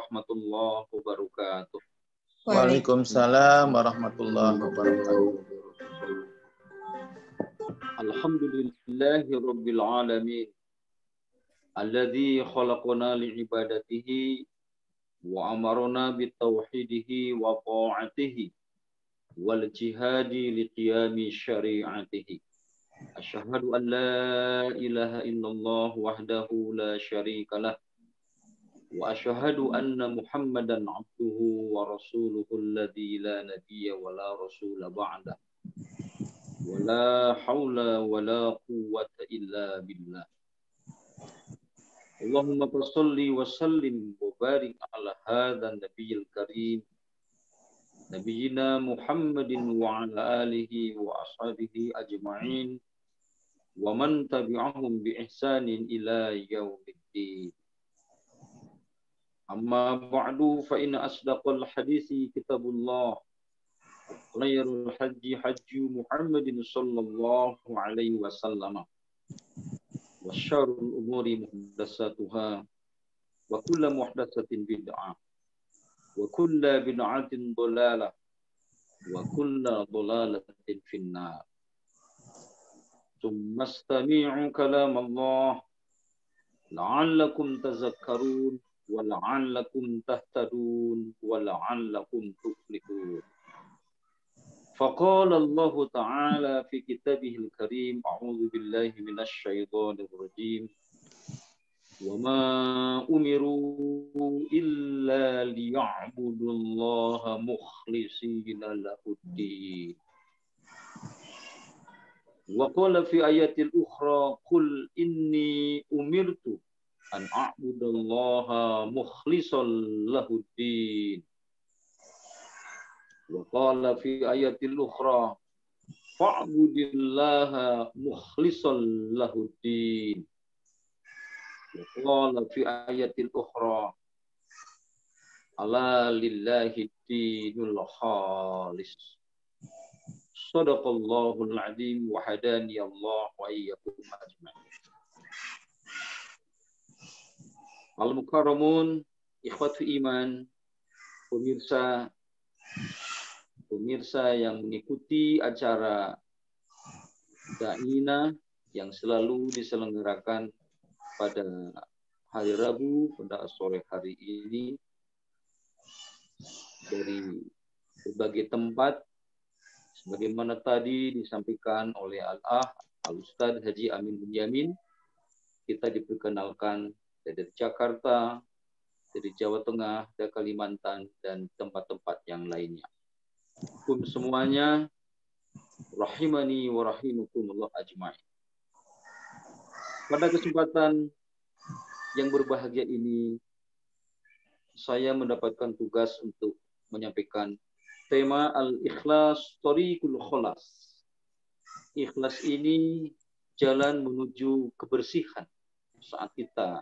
warahmatullahi wabarakatuh. Waalaikumsalam warahmatullahi wabarakatuh. Alhamdulillahi rabbil alamin. Alladzi khalaqana li'ibadatihi wa amarna bitauhidihi wa ta'atihi wal jihadi liqiyami syari'atihi. Asyhadu an la ilaha illallah wahdahu la syarikalah wa asyhadu anna Muhammadan abduhu wa rasuluhu alladzi la nabiyya wa la rasula ba'da. Wa la haula wa la quwwata illa billah. Allahumma shalli wa sallim wa barik ala hadzal nabiyil karim nabiyina Muhammadin wa ala alihi wa ashabihi ajma'in wa man tabi'ahum bi ihsanin ila yaumiddin. Amma ba'du fa inna asdaqal hadisi kitabullah khairul haji Muhammadin sallallahu alaihi wasallam wa syarrul umuri muhdatsatuha wa kullu muhdatsatin bid'ah wa kullu bid'atin dhalalah wa kullu dhalalatin finnar. Tsumma istami'u kalam Allah la'allakum tazakkarun wa la'allakum tahtadun wa la'allakum tuflihun. Faqala Allah Ta'ala fi kitabihil karim, a'udzu billahi minasy syaithanir rajim. Wa ma umiru illa liya'budullaha mukhlishina lahuddin. Wa qala fi ayatil ukhra qul inni umirtu an a'budallaha mukhlishan lahuddin. Wa qala fi ayatil ukhra fa'budillaha mukhlishan lahuddin. Wa qala fi ayatil ukhra ala lillahi dinul khalis. Shadaqallahul azim wa hadani Allah wa iyyakum ajma'in. Al-mukarramun ikhwatu iman, pemirsa yang mengikuti acara Da'ina yang selalu diselenggarakan pada hari Rabu pada sore hari ini dari berbagai tempat, sebagaimana tadi disampaikan oleh Al-Ustadz Haji Amin Bunyamin. Kita diperkenalkan dari Jakarta, dari Jawa Tengah, dari Kalimantan, dan tempat-tempat yang lainnya. Kum semuanya, rahimani wa rahimakumullah ajma'in. Pada kesempatan yang berbahagia ini, saya mendapatkan tugas untuk menyampaikan tema Al-Ikhlas Thariqul Kholas. Ikhlas ini jalan menuju kebersihan saat kita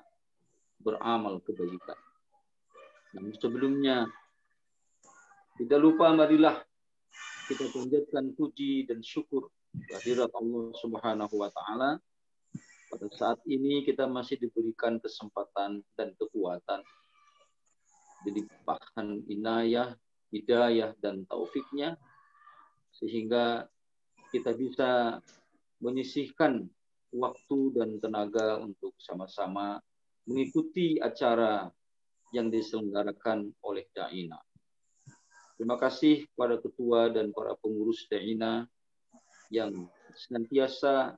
beramal kebaikan. Namun sebelumnya, tidak lupa marilah kita panjatkan puji dan syukur kehadirat Allah Subhanahu wa taala. Pada saat ini kita masih diberikan kesempatan dan kekuatan, dilimpahkan inayah, hidayah dan taufiknya, sehingga kita bisa menyisihkan waktu dan tenaga untuk sama-sama mengikuti acara yang diselenggarakan oleh Da'ina. Terima kasih kepada ketua dan para pengurus Da'ina yang senantiasa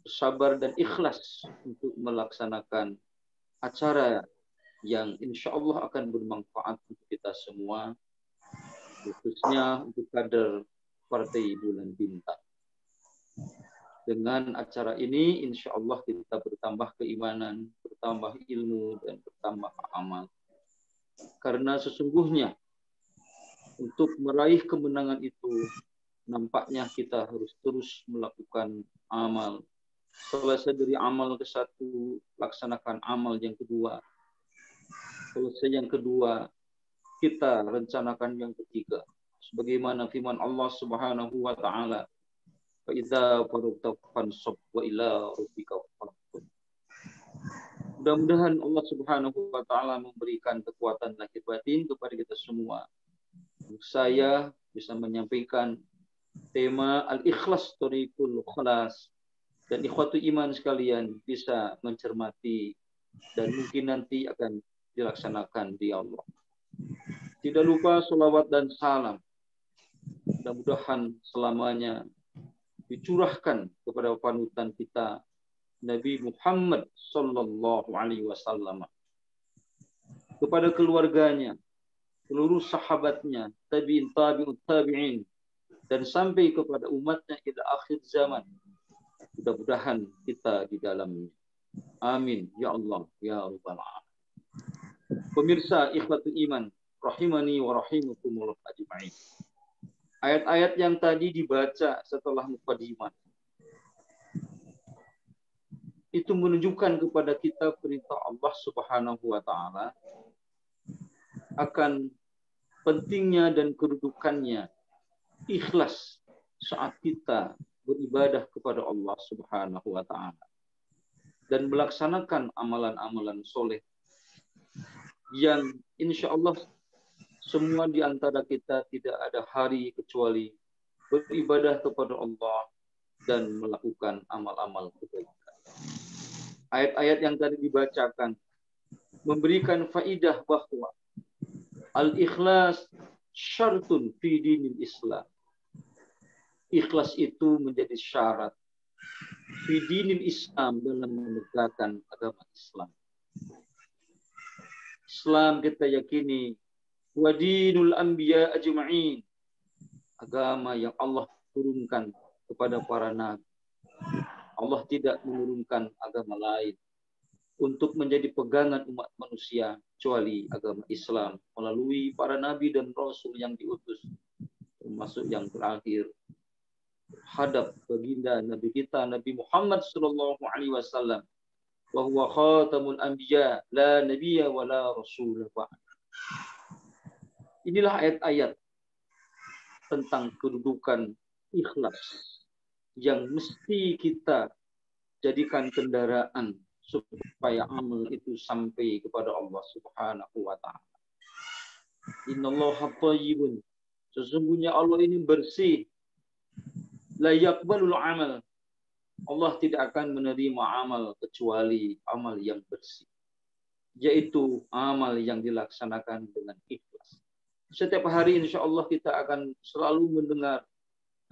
bersabar dan ikhlas untuk melaksanakan acara yang insya Allah akan bermanfaat untuk kita semua, khususnya untuk kader Partai Bulan Bintang. Dengan acara ini, insya Allah kita bertambah keimanan, bertambah ilmu, dan bertambah amal. Karena sesungguhnya untuk meraih kemenangan itu, nampaknya kita harus terus melakukan amal. Selesai dari amal ke satu, laksanakan amal yang kedua. Selesai yang kedua, kita rencanakan yang ketiga. Sebagaimana firman Allah Subhanahu wa taala, "Fa idza faragta fansab wa ila rabbika farghab." Mudah-mudahan Allah Subhanahu wa taala memberikan kekuatan lahir batin kepada kita semua. Saya bisa menyampaikan tema Al-Ikhlas Thariqul Khalas, dan ikhwatu iman sekalian bisa mencermati dan mungkin nanti akan dilaksanakan di Allah. Tidak lupa salawat dan salam mudah-mudahan selamanya dicurahkan kepada panutan kita Nabi Muhammad sallallahu alaihi wasallam, kepada keluarganya, seluruh sahabatnya, tabi'in tabi'ut tabi'in, dan sampai kepada umatnya ila akhir zaman. Mudah-mudahan kita di dalamnya. Amin ya Allah ya rabbal alamin. Pemirsa ikhwatu iman rahimani wa rahimakumullah ajma'in. Ayat-ayat yang tadi dibaca setelah mukadimah itu menunjukkan kepada kita perintah Allah Subhanahu wa taala akan pentingnya dan kedudukannya ikhlas saat kita beribadah kepada Allah Subhanahu wa taala dan melaksanakan amalan-amalan soleh yang insya Allah semua di antara kita tidak ada hari kecuali beribadah kepada Allah dan melakukan amal-amal kebaikan. Ayat-ayat yang tadi dibacakan memberikan faidah bahwa al-ikhlas syartun fi dinil Islam. Ikhlas itu menjadi syarat fi dinil Islam dalam menegakkan agama Islam. Islam kita yakini wa dinul anbiya ajma'in, agama yang Allah turunkan kepada para nabi. Allah tidak menurunkan agama lain untuk menjadi pegangan umat manusia kecuali agama Islam melalui para nabi dan rasul yang diutus, termasuk yang terakhir hadap baginda Nabi kita Nabi Muhammad sallallahu alaihi wasallam, wa huwa khatamul anbiya la nabiyya wa la rasul ba'd. Inilah ayat-ayat tentang kedudukan ikhlas yang mesti kita jadikan kendaraan supaya amal itu sampai kepada Allah Subhanahu wa taala. Innallaha thayyibun, sesungguhnya Allah ini bersih. La yaqbalul amal, Allah tidak akan menerima amal kecuali amal yang bersih, yaitu amal yang dilaksanakan dengan ikhlas. Setiap hari insya Allah kita akan selalu mendengar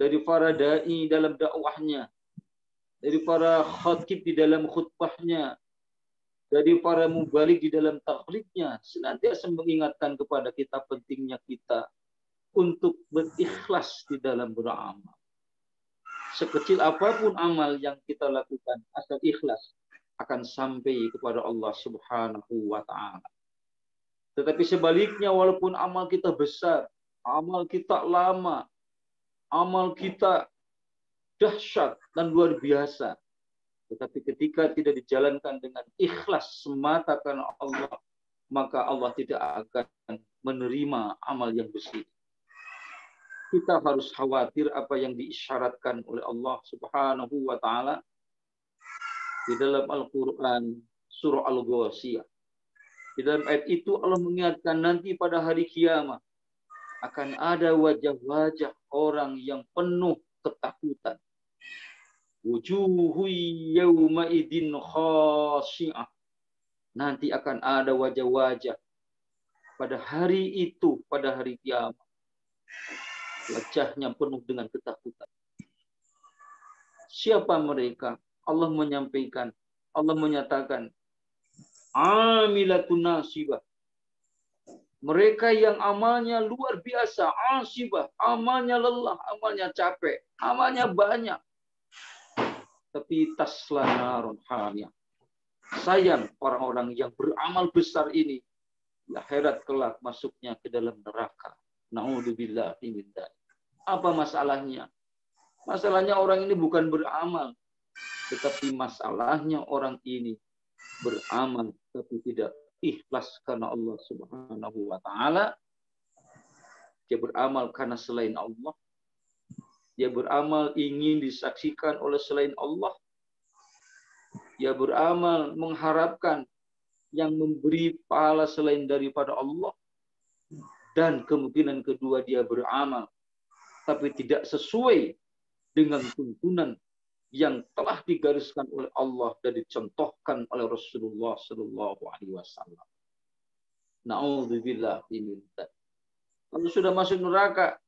dari para da'i dalam dakwahnya, dari para khatib di dalam khutbahnya, dari para mubalik di dalam takribnya, senantiasa mengingatkan kepada kita pentingnya kita untuk berikhlas di dalam beramal. Sekecil apapun amal yang kita lakukan, asal ikhlas akan sampai kepada Allah Subhanahu wa ta'ala. Tetapi sebaliknya, walaupun amal kita besar, amal kita lama, amal kita dahsyat dan luar biasa, tetapi ketika tidak dijalankan dengan ikhlas semata karena Allah, maka Allah tidak akan menerima amal yang bersih. Kita harus khawatir apa yang diisyaratkan oleh Allah Subhanahu wa taala di dalam Al-Qur'an surah Al-Ghashiyah. Di dalam ayat itu Allah mengingatkan nanti pada hari kiamat akan ada wajah-wajah orang yang penuh ketakutan. Wujuhu yawma idin khashi'ah. Nanti akan ada wajah-wajah pada hari itu, pada hari kiamat. Wajahnya penuh dengan ketakutan. Siapa mereka? Allah menyampaikan, Allah menyatakan, amilatun nasibah. Mereka yang amalnya luar biasa, asibah, amalnya lelah, amalnya capek, amalnya banyak. Tapi tasla narun hamiyah. Sayang orang-orang yang beramal besar ini, di akhirat kelak masuknya ke dalam neraka. Na'udzubillahi min dzalik. Apa masalahnya? Masalahnya orang ini bukan beramal, tetapi masalahnya orang ini beramal tapi tidak ikhlas karena Allah Subhanahu wa taala. Dia beramal karena selain Allah. Dia beramal ingin disaksikan oleh selain Allah. Dia beramal mengharapkan yang memberi pahala selain daripada Allah, dan kemungkinan kedua dia beramal tapi tidak sesuai dengan tuntunan yang telah digariskan oleh Allah dan dicontohkan oleh Rasulullah Sallallahu Alaihi Wasallam. Na'udzubillah min dzalik. Kalau sudah masuk neraka,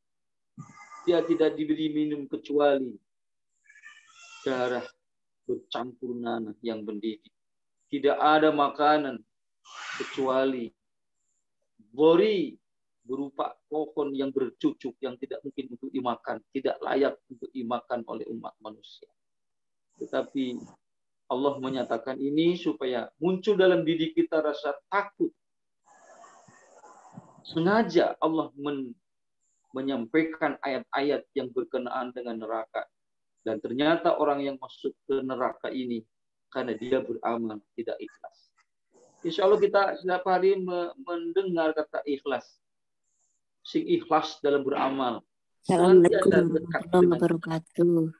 dia tidak diberi minum kecuali darah bercampur nanah yang mendidih. Tidak ada makanan kecuali bori berupa pohon yang bercucuk yang tidak mungkin untuk dimakan, tidak layak untuk dimakan oleh umat manusia. Tetapi Allah menyatakan ini supaya muncul dalam diri kita rasa takut. Sengaja Allah menyampaikan ayat-ayat yang berkenaan dengan neraka. Dan ternyata orang yang masuk ke neraka ini karena dia beramal tidak ikhlas. Insya Allah kita setiap hari mendengar kata ikhlas. Sing ikhlas dalam beramal. Assalamualaikum warahmatullahi wabarakatuh.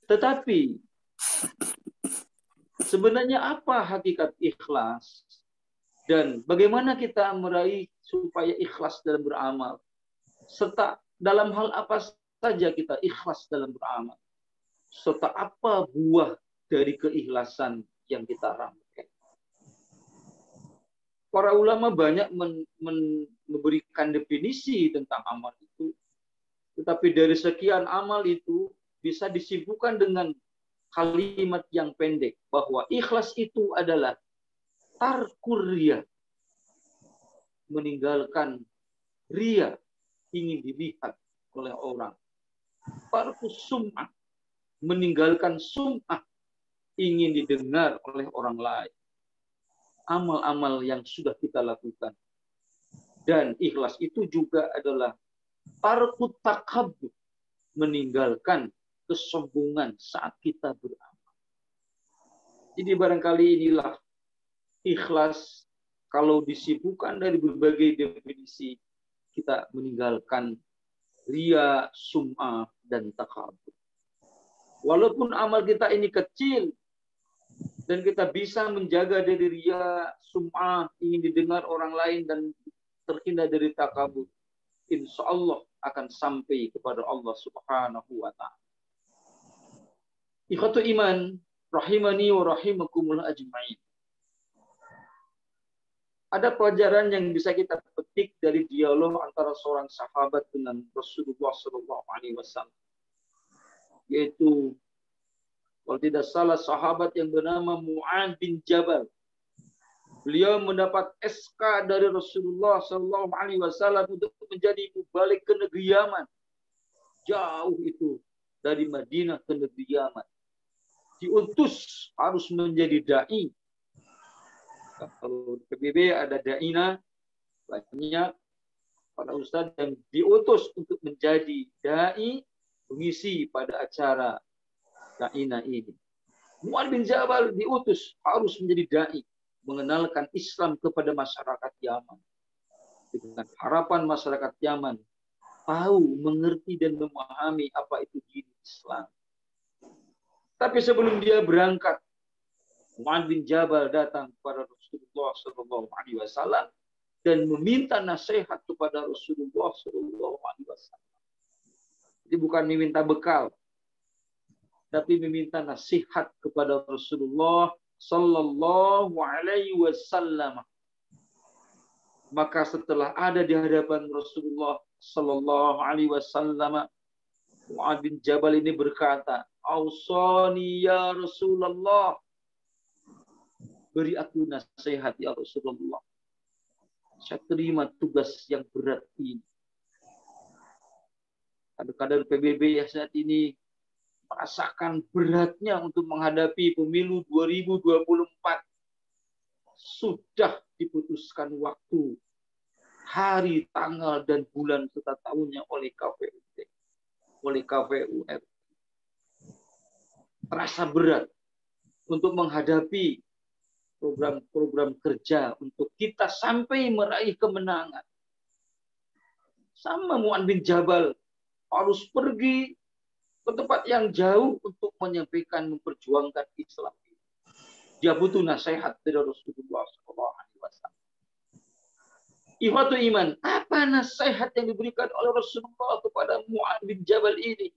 Tetapi sebenarnya apa hakikat ikhlas? Dan bagaimana kita meraih supaya ikhlas dalam beramal? Serta dalam hal apa saja kita ikhlas dalam beramal? Serta apa buah dari keikhlasan yang kita rampungkan? Para ulama banyak memberikan definisi tentang amal itu. Tetapi dari sekian amal itu bisa disimpulkan dengan kalimat yang pendek. Bahwa ikhlas itu adalah tarkur ria. Meninggalkan ria. Ingin dilihat oleh orang. Tarkus sum'ah. Meninggalkan sum'ah. Ingin didengar oleh orang lain. Amal-amal yang sudah kita lakukan. Dan ikhlas itu juga adalah tarkut takabbur, meninggalkan kesombongan saat kita beramal. Jadi barangkali inilah ikhlas, kalau disibukkan dari berbagai definisi, kita meninggalkan ria, sum'ah, dan takabbur. Walaupun amal kita ini kecil, dan kita bisa menjaga dari ria, sum'ah, ingin didengar orang lain, dan terhindar dari takabur, insya Allah akan sampai kepada Allah Subhanahu wa Ta'ala. Ikhwatu iman, rahimani wa rahimakumullah ajma'in. Ada pelajaran yang bisa kita petik dari dialog antara seorang sahabat dengan Rasulullah SAW, yaitu kalau tidak salah sahabat yang bernama Mu'adz bin Jabal. Beliau mendapat SK dari Rasulullah SAW untuk menjadi mubalik ke negeri Yaman. Jauh itu dari Madinah ke negeri Yaman. Diutus harus menjadi da'i. Kalau di PBB ada da'ina, banyak para ustadz yang diutus untuk menjadi da'i, mengisi pada acara da'ina ini. Mu'adz bin Jabal diutus harus menjadi da'i, mengenalkan Islam kepada masyarakat Yaman. Dengan harapan masyarakat Yaman tahu, mengerti, dan memahami apa itu din Islam. Tapi sebelum dia berangkat, Mu'adz bin Jabal datang kepada Rasulullah SAW dan meminta nasihat kepada Rasulullah SAW. Jadi bukan meminta bekal, tapi meminta nasihat kepada Rasulullah Sallallahu Alaihi Wasallam. Maka setelah ada di hadapan Rasulullah Sallallahu Alaihi Wasallam, Mu'adz bin Jabal ini berkata, "Ausani ya Rasulullah, beri aku nasihat ya Rasulullah. Saya terima tugas yang berat ini." Kadang-kadang PBB ya saat ini merasakan beratnya untuk menghadapi pemilu 2024. Sudah diputuskan waktu, hari, tanggal, dan bulan serta tahunnya oleh KPUD, oleh KPU RI. Terasa berat untuk menghadapi program-program kerja untuk kita sampai meraih kemenangan. Sama Mu'adz bin Jabal harus pergi ke tempat yang jauh untuk menyampaikan, memperjuangkan Islam. Dia butuh nasihat dari Rasulullah SAW. Ikhwatu iman, apa nasihat yang diberikan oleh Rasulullah kepada Mu'adz bin Jabal ini?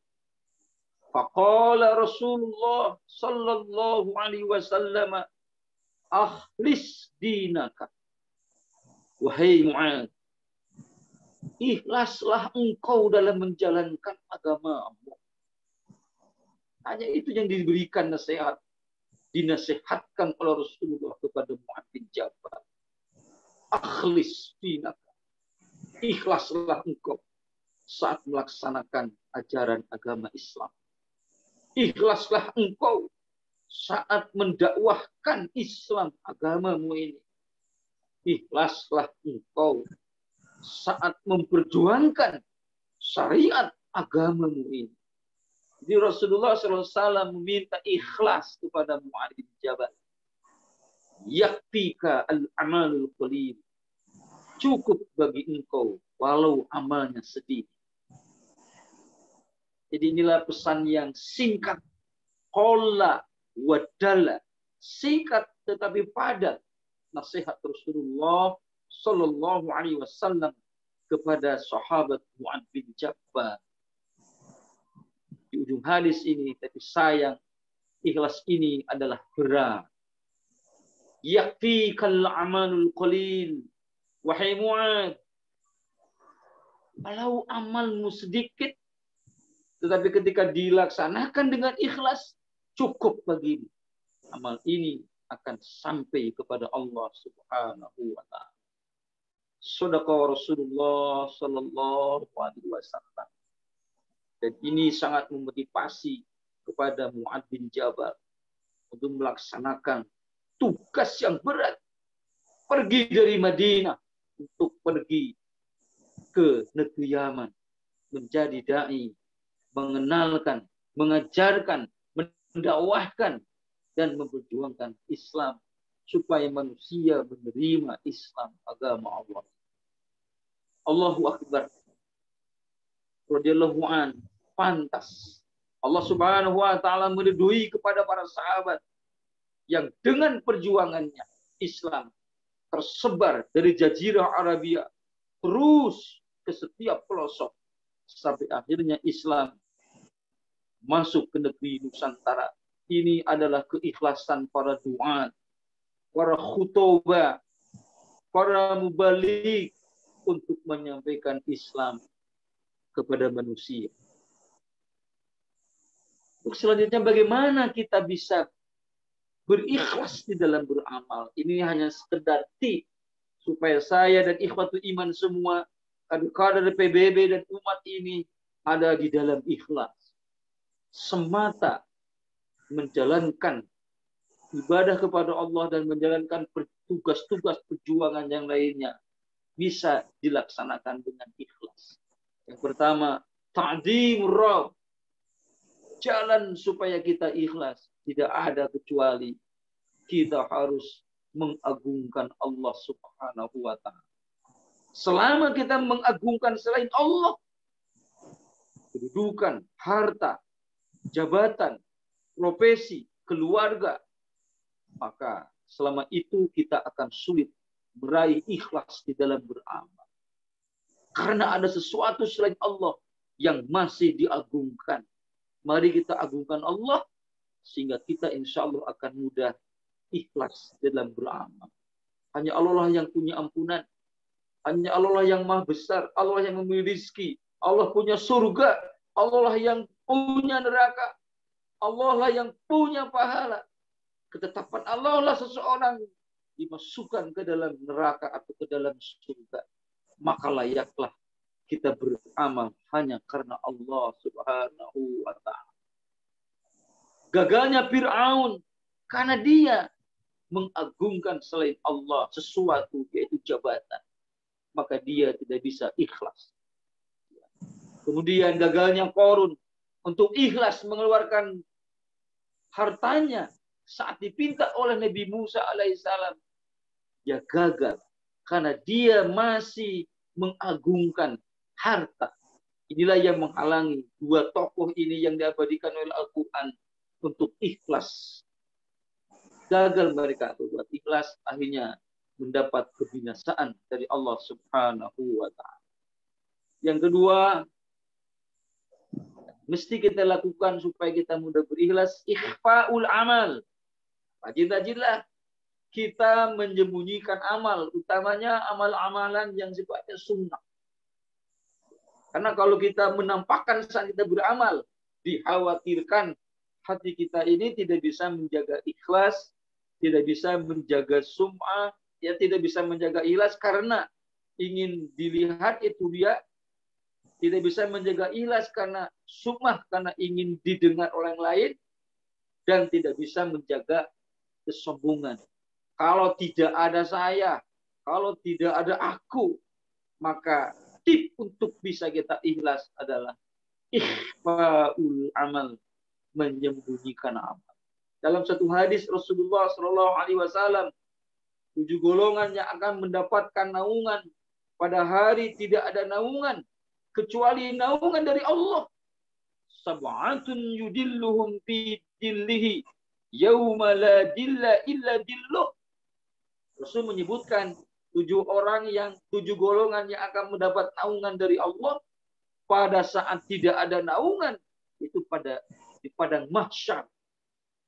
Faqala Rasulullah sallallahu alaihi wasallam, akhlis dinaka. Wahai Mu'adz, ikhlaslah engkau dalam menjalankan agama Allah. Hanya itu yang diberikan nasihat, dinasihatkan oleh Rasulullah kepada Mu'adz bin Jabal. Akhlis dinaka. Ikhlaslah engkau saat melaksanakan ajaran agama Islam. Ikhlaslah engkau saat mendakwahkan Islam agamamu ini. Ikhlaslah engkau saat memperjuangkan syariat agamamu ini. Jadi Rasulullah SAW meminta ikhlas kepada Mu'adz bin Jabal. Yakfika al-amalul qalil. Cukup bagi engkau walau amalnya sedikit. Jadi inilah pesan yang singkat. Qalla wadalla. Singkat tetapi padat. Nasihat Rasulullah Sallallahu Alaihi Wasallam kepada sahabat Mu'adz bin Jabal. Di ujung hadis ini, tapi sayang, ikhlas ini adalah berat. Yakfikal amalul qalil. Wahai Mu'adz, kalau amalmu sedikit, tetapi ketika dilaksanakan dengan ikhlas, cukup bagimu. Amal ini akan sampai kepada Allah Subhanahu wa Ta'ala. Shadaqa Rasulullah Sallallahu Alaihi Wasallam. Dan ini sangat memotivasi kepada Mu'adz bin Jabal untuk melaksanakan tugas yang berat. Pergi dari Madinah untuk pergi ke negeri Yaman. Menjadi da'i, mengenalkan, mengajarkan, mendakwahkan, dan memperjuangkan Islam. Supaya manusia menerima Islam, agama Allah. Allahu Akbar. Radhiyallahu an. Pantas. Allah Subhanahu wa Ta'ala meridhoi kepada para sahabat yang dengan perjuangannya Islam tersebar dari Jazirah Arabia terus ke setiap pelosok sampai akhirnya Islam masuk ke negeri Nusantara. Ini adalah keikhlasan para duat, para khutbah, para mubalik untuk menyampaikan Islam kepada manusia. Untuk selanjutnya bagaimana kita bisa berikhlas di dalam beramal. Ini hanya sekedar tips supaya saya dan ikhwatu iman semua, kader-kader PBB dan umat ini ada di dalam ikhlas. Semata menjalankan ibadah kepada Allah dan menjalankan tugas-tugas perjuangan yang lainnya bisa dilaksanakan dengan ikhlas. Yang pertama, ta'zimur Rabb. Jalan supaya kita ikhlas tidak ada kecuali kita harus mengagungkan Allah Subhanahu wa Ta'ala. Selama kita mengagungkan selain Allah, kedudukan, harta, jabatan, profesi, keluarga, maka selama itu kita akan sulit meraih ikhlas di dalam beramal. Karena ada sesuatu selain Allah yang masih diagungkan. Mari kita agungkan Allah sehingga kita insya Allah akan mudah ikhlas dalam beramal. Hanya Allah lah yang punya ampunan. Hanya Allah lah yang maha besar. Allah yang memiliki rezeki. Allah punya surga. Allah lah yang punya neraka. Allah lah yang punya pahala. Ketetapan Allah lah seseorang dimasukkan ke dalam neraka atau ke dalam surga. Maka layaklah kita beramal hanya karena Allah Subhanahu wa Ta'ala. Gagalnya Fir'aun karena dia mengagungkan selain Allah sesuatu, yaitu jabatan. Maka dia tidak bisa ikhlas. Kemudian gagalnya Qarun untuk ikhlas mengeluarkan hartanya saat dipinta oleh Nabi Musa alaihissalam. Dia gagal karena dia masih mengagungkan harta. Inilah yang menghalangi dua tokoh ini yang diabadikan oleh Al-Quran untuk ikhlas gagal mereka berbuat ikhlas, akhirnya mendapat kebinasaan dari Allah Subhanahu wa taala. Yang kedua, mesti kita lakukan supaya kita mudah berikhlas, ikhfaul amal. Rajin-rajinlah kita menyembunyikan amal, utamanya amal-amalan yang sifatnya sunnah. Karena kalau kita menampakkan saat kita beramal, dikhawatirkan hati kita ini tidak bisa menjaga ikhlas, tidak bisa menjaga sum'ah, ya tidak bisa menjaga ikhlas karena ingin dilihat itu dia, tidak bisa menjaga ikhlas karena sum'ah, karena ingin didengar oleh yang lain, dan tidak bisa menjaga kesombongan. Kalau tidak ada saya, kalau tidak ada aku, maka tip untuk bisa kita ikhlas adalah ikhfaul amal, menyembunyikan amal. Dalam satu hadis Rasulullah Shallallahu Alaihi Wasallam, 7 golongan yang akan mendapatkan naungan pada hari tidak ada naungan kecuali naungan dari Allah. Sab'atun yudilluhum fi dillihi yauma la dilla illa dilluh. Rasul menyebutkan 7 golongan yang akan mendapat naungan dari Allah pada saat tidak ada naungan, itu di padang mahsyar.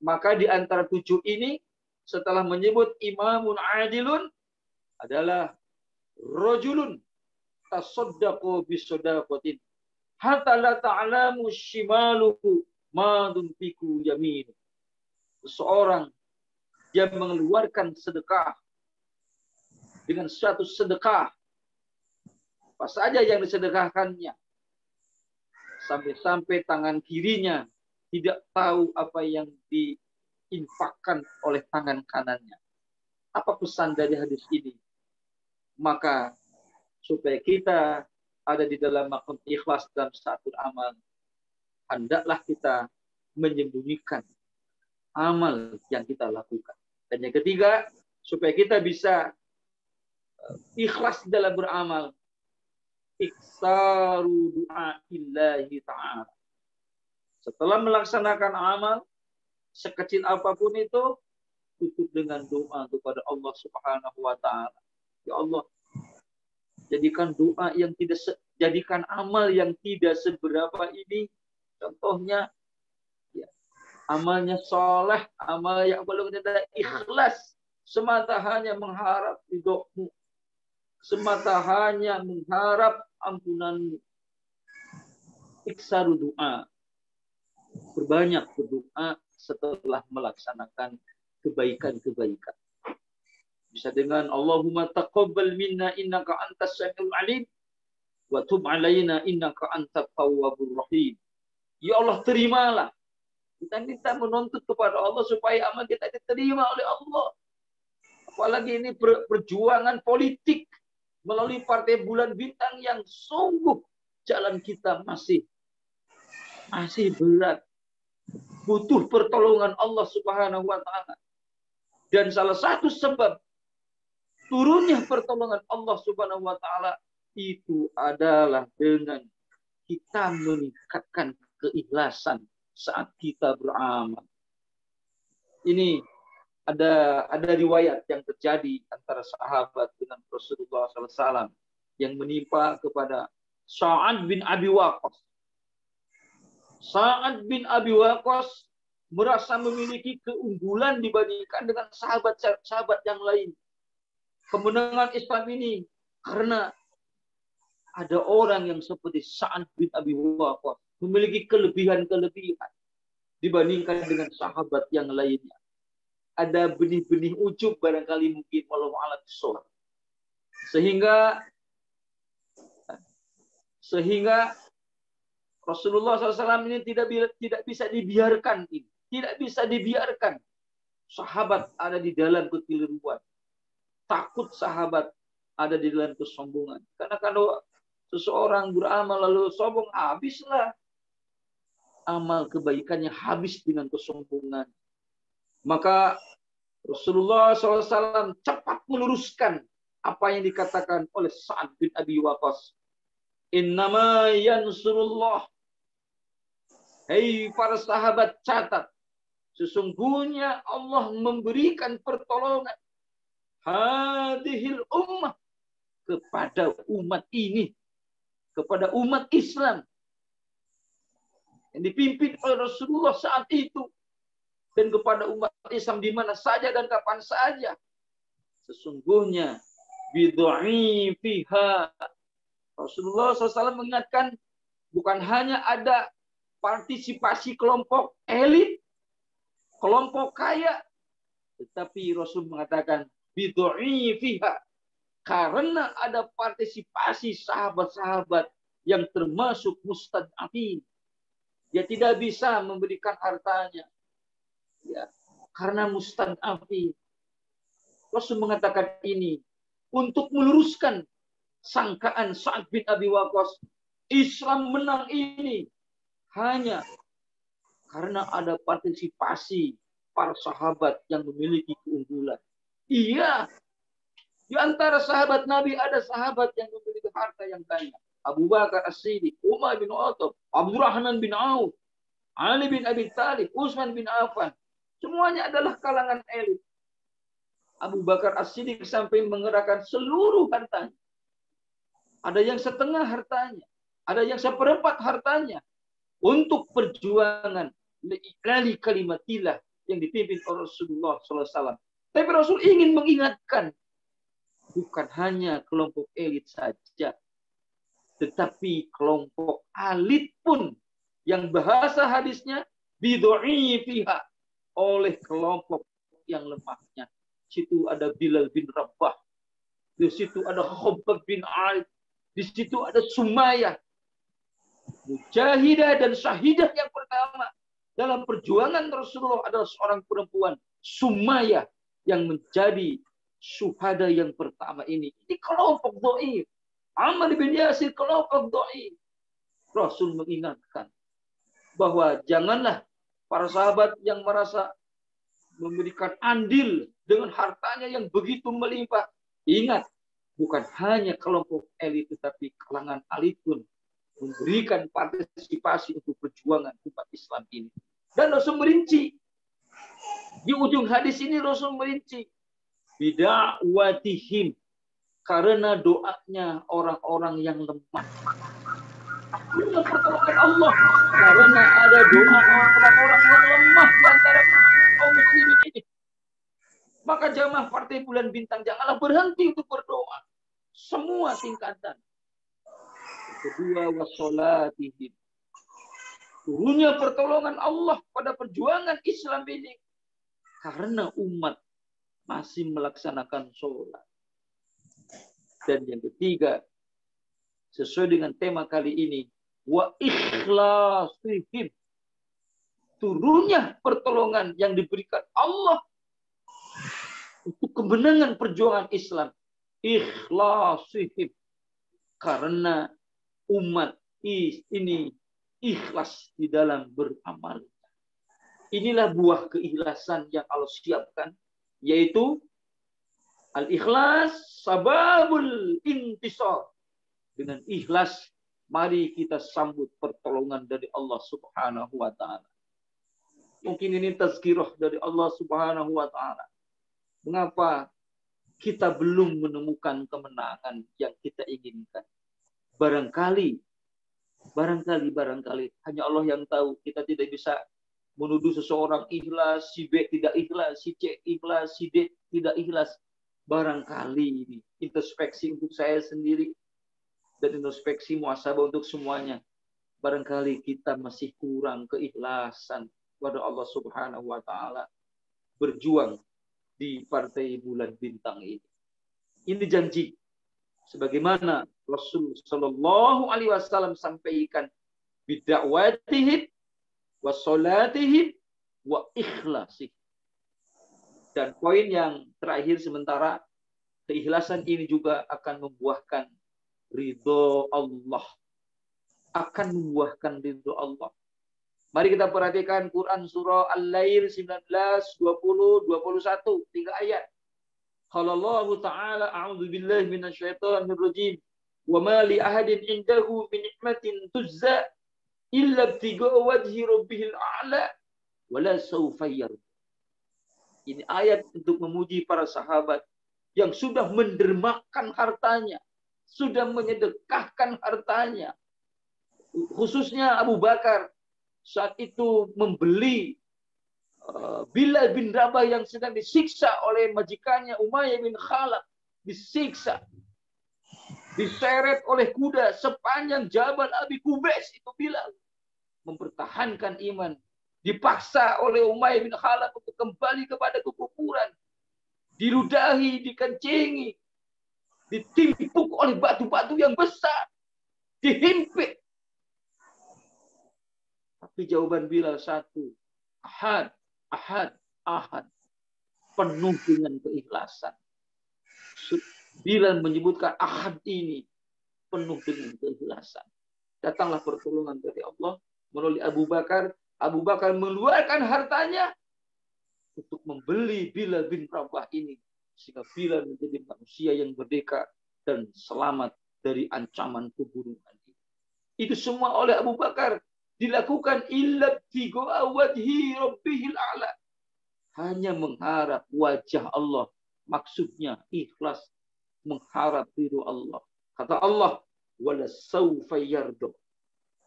Maka di antara 7 ini, setelah menyebut imamun adilun, adalah rajulun tasaddaqu bisadaqatin hatta la ta'lamu shimaluhu ma tunfiqu yaminu. Seseorang yang mengeluarkan sedekah dengan suatu sedekah, apa saja yang disedekahkannya, sampai-sampai tangan kirinya tidak tahu apa yang diinfakkan oleh tangan kanannya. Apa pesan dari hadis ini? Maka supaya kita ada di dalam maqam ikhlas dalam satu amal, hendaklah kita menyembunyikan amal yang kita lakukan. Dan yang ketiga, supaya kita bisa ikhlas dalam beramal, iksaru du'a illahi ta'ala. Setelah melaksanakan amal, sekecil apapun itu, tutup dengan doa kepada Allah Subhanahu wa taala. Ya Allah, jadikan doa yang tidak jadikan amal yang tidak seberapa ini, contohnya ya, amalnya soleh, amal yang belum tidak ikhlas, semata hanya mengharap ridho-Mu, semata hanya mengharap ampunan-Mu. Iksaru doa, berbanyak berdoa setelah melaksanakan kebaikan-kebaikan. Bisa dengan Allahumma taqabbal minna innaka antas samiul alim wa tub alaina innaka antat tawwabur rahim. Ya Allah, terimalah. Kita minta menuntut kepada Allah supaya amal kita diterima oleh Allah. Apalagi ini perjuangan politik melalui Partai Bulan Bintang yang sungguh jalan kita masih berat. Butuh pertolongan Allah Subhanahu wa taala. Dan salah satu sebab turunnya pertolongan Allah Subhanahu wa taala itu adalah dengan kita meningkatkan keikhlasan saat kita beramal. Ini ada riwayat yang terjadi antara sahabat dengan Rasulullah SAW yang menimpa kepada Sa'ad bin Abi Waqqas. Sa'ad bin Abi Waqqas merasa memiliki keunggulan dibandingkan dengan sahabat-sahabat yang lain. Kemenangan Islam ini karena ada orang yang seperti Sa'ad bin Abi Waqqas memiliki kelebihan-kelebihan dibandingkan dengan sahabat yang lainnya. Ada benih-benih ujub barangkali mungkin walau alat sholat. Sehingga Rasulullah SAW ini tidak bisa dibiarkan ini. Tidak bisa dibiarkan sahabat ada di dalam kekeliruan. Takut sahabat ada di dalam kesombongan. Karena kalau seseorang beramal lalu sombong, habislah amal kebaikannya, habis dengan kesombongan. Maka Rasulullah SAW cepat meluruskan apa yang dikatakan oleh Sa'ad bin Abi Waqqas. Innama yansurullah. Hei para sahabat, catat. Sesungguhnya Allah memberikan pertolongan hadhil ummah kepada umat ini, kepada umat Islam yang dipimpin oleh Rasulullah saat itu, dan kepada umat Islam di mana saja dan kapan saja. Sesungguhnya bidha'ifiha, Rasulullah SAW mengingatkan bukan hanya ada partisipasi kelompok elit, kelompok kaya, tetapi Rasul mengatakan bidha'ifiha, karena ada partisipasi sahabat-sahabat yang termasuk mustad'afin. Dia tidak bisa memberikan hartanya, ya, karena mustad'afin. Rasul mengatakan ini untuk meluruskan sangkaan Sa'ad bin Abi Waqqas. Islam menang ini hanya karena ada partisipasi para sahabat yang memiliki keunggulan. Iya, di antara sahabat Nabi ada sahabat yang memiliki harta yang banyak. Abu Bakar As-Siddiq, Umar bin Khattab, Abdurrahman bin Auf, Ali bin Abi Thalib, Utsman bin Affan. Semuanya adalah kalangan elit. Abu Bakar As-Siddiq sampai mengerahkan seluruh hartanya. Ada yang setengah hartanya, ada yang seperempat hartanya untuk perjuangan lali kalimatillah yang dipimpin oleh Rasulullah SAW. Tapi Rasul ingin mengingatkan, bukan hanya kelompok elit saja, tetapi kelompok elit pun yang bahasa hadisnya bidha'ifiha, oleh kelompok yang lemahnya. Di situ ada Bilal bin Rabah, di situ ada Khabbab bin Aid, di situ ada Sumayyah, mujahidah dan syahidah yang pertama dalam perjuangan Rasulullah adalah seorang perempuan, Sumayyah, yang menjadi syuhada yang pertama ini. Ini kelompok dhaif. Ammar bin Yasir kelompok dhaif. Rasul mengingatkan bahwa janganlah para sahabat yang merasa memberikan andil dengan hartanya yang begitu melimpah. Ingat, bukan hanya kelompok elit, tetapi kalangan elit pun memberikan partisipasi untuk perjuangan umat Islam ini. Dan Rasul merinci. Di ujung hadis ini Rasul merinci bida'watihim, karena doanya orang-orang yang lemah. Dengan pertolongan Allah, karena ada doa orang-orang yang lemah di antara kaum muslimin ini. Maka jamaah Partai Bulan Bintang janganlah berhenti untuk berdoa. Semua tingkatan. Kedua, wassalatihim, turunnya pertolongan Allah pada perjuangan Islam ini karena umat masih melaksanakan sholat. Dan yang ketiga, sesuai dengan tema kali ini, wa ikhlasihim, turunnya pertolongan yang diberikan Allah untuk kemenangan perjuangan Islam. Ikhlasihim, karena umat ini ikhlas di dalam beramal. Inilah buah keikhlasan yang Allah siapkan, yaitu al-ikhlas sababul intisar. Dengan ikhlas, mari kita sambut pertolongan dari Allah Subhanahu wa Ta'ala. Mungkin ini tazkirah dari Allah Subhanahu wa Ta'ala. Mengapa kita belum menemukan kemenangan yang kita inginkan? Barangkali hanya Allah yang tahu. Kita tidak bisa menuduh seseorang ikhlas, si B tidak ikhlas, si C ikhlas, si D tidak ikhlas. Barangkali ini introspeksi untuk saya sendiri dan introspeksi muhasabah untuk semuanya. Barangkali kita masih kurang keikhlasan kepada Allah Subhanahu wa Ta'ala berjuang di Partai Bulan Bintang ini. Ini janji sebagaimana Rasul Shallallahu Alaihi Wasallam sampaikan, bid'awatihim wa sholatihim wa ikhlasih. Dan poin yang terakhir sementara, keikhlasan ini juga akan membuahkan ridho Allah. Akan membuahkan ridho Allah. Mari kita perhatikan Quran surah Al-Lail 19, 20, 21. 3 ayat. Qala Allah Ta'ala, a'udzu billahi minasyaitonir rajim. Wa ma li ahadin indahu min ni'matin tujza illa ibtigha'a wajhi rabbihil a'la wala sawfa yarda. Ini ayat untuk memuji para sahabat yang sudah mendermakan hartanya, sudah menyedekahkan hartanya. Khususnya Abu Bakar saat itu membeli Bilal bin Rabah yang sedang disiksa oleh majikannya Umayyah bin Khalaf, disiksa, diseret oleh kuda sepanjang Jabal Abi Kubais. Itu Bilal mempertahankan iman, dipaksa oleh Umayyah bin Khalaf untuk kembali kepada kekufuran, diludahi, dikencingi, ditimpuk oleh batu-batu yang besar, dihimpit. Tapi jawaban Bilal satu, ahad, ahad, ahad. Penuh dengan keikhlasan. Bilal menyebutkan ahad ini penuh dengan keikhlasan. Datanglah pertolongan dari Allah melalui Abu Bakar. Abu Bakar mengeluarkan hartanya untuk membeli Bilal bin Rabah ini. Sehingga Bilal menjadi manusia yang merdeka dan selamat dari ancaman pembunuhan. Itu semua oleh Abu Bakar dilakukan illa tigo'a wajhi rabbihil a'la. Hanya mengharap wajah Allah. Maksudnya ikhlas mengharap ridho Allah. Kata Allah, wala sawfa yarda.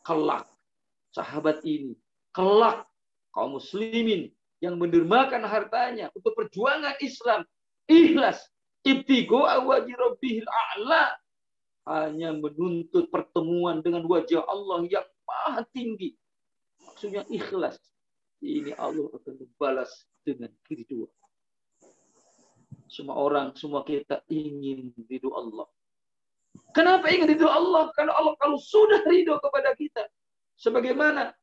Kelak sahabat ini, kelak kaum muslimin yang mendermakan hartanya untuk perjuangan Islam, ikhlas, ibtigha'a wajhi rabbihil a'la, hanya menuntut pertemuan dengan wajah Allah yang maha tinggi. Maksudnya ikhlas. Ini Allah akan membalas dengan ridho. Semua orang, semua kita ingin ridho Allah. Kenapa ingin ridho Allah? Karena Allah kalau sudah ridho kepada kita, sebagaimana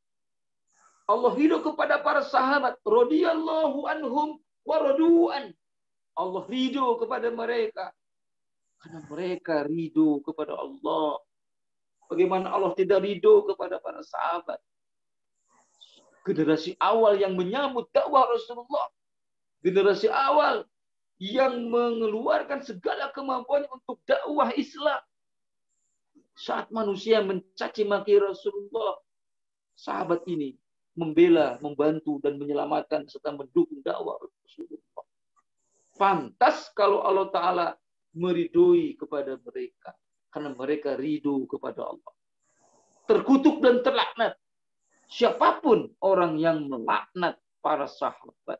Allah ridho kepada para sahabat, radhiyallahu anhum wa radu'an. Allah ridho kepada mereka karena mereka ridho kepada Allah. Bagaimana Allah tidak ridho kepada para sahabat? Generasi awal yang menyambut dakwah Rasulullah, generasi awal yang mengeluarkan segala kemampuannya untuk dakwah Islam. Saat manusia mencaci maki Rasulullah, sahabat ini membela, membantu dan menyelamatkan serta mendukung dakwah Rasulullah. Pantas kalau Allah Ta'ala meridhoi kepada mereka karena mereka ridho kepada Allah. Terkutuk dan terlaknat siapapun orang yang melaknat para sahabat.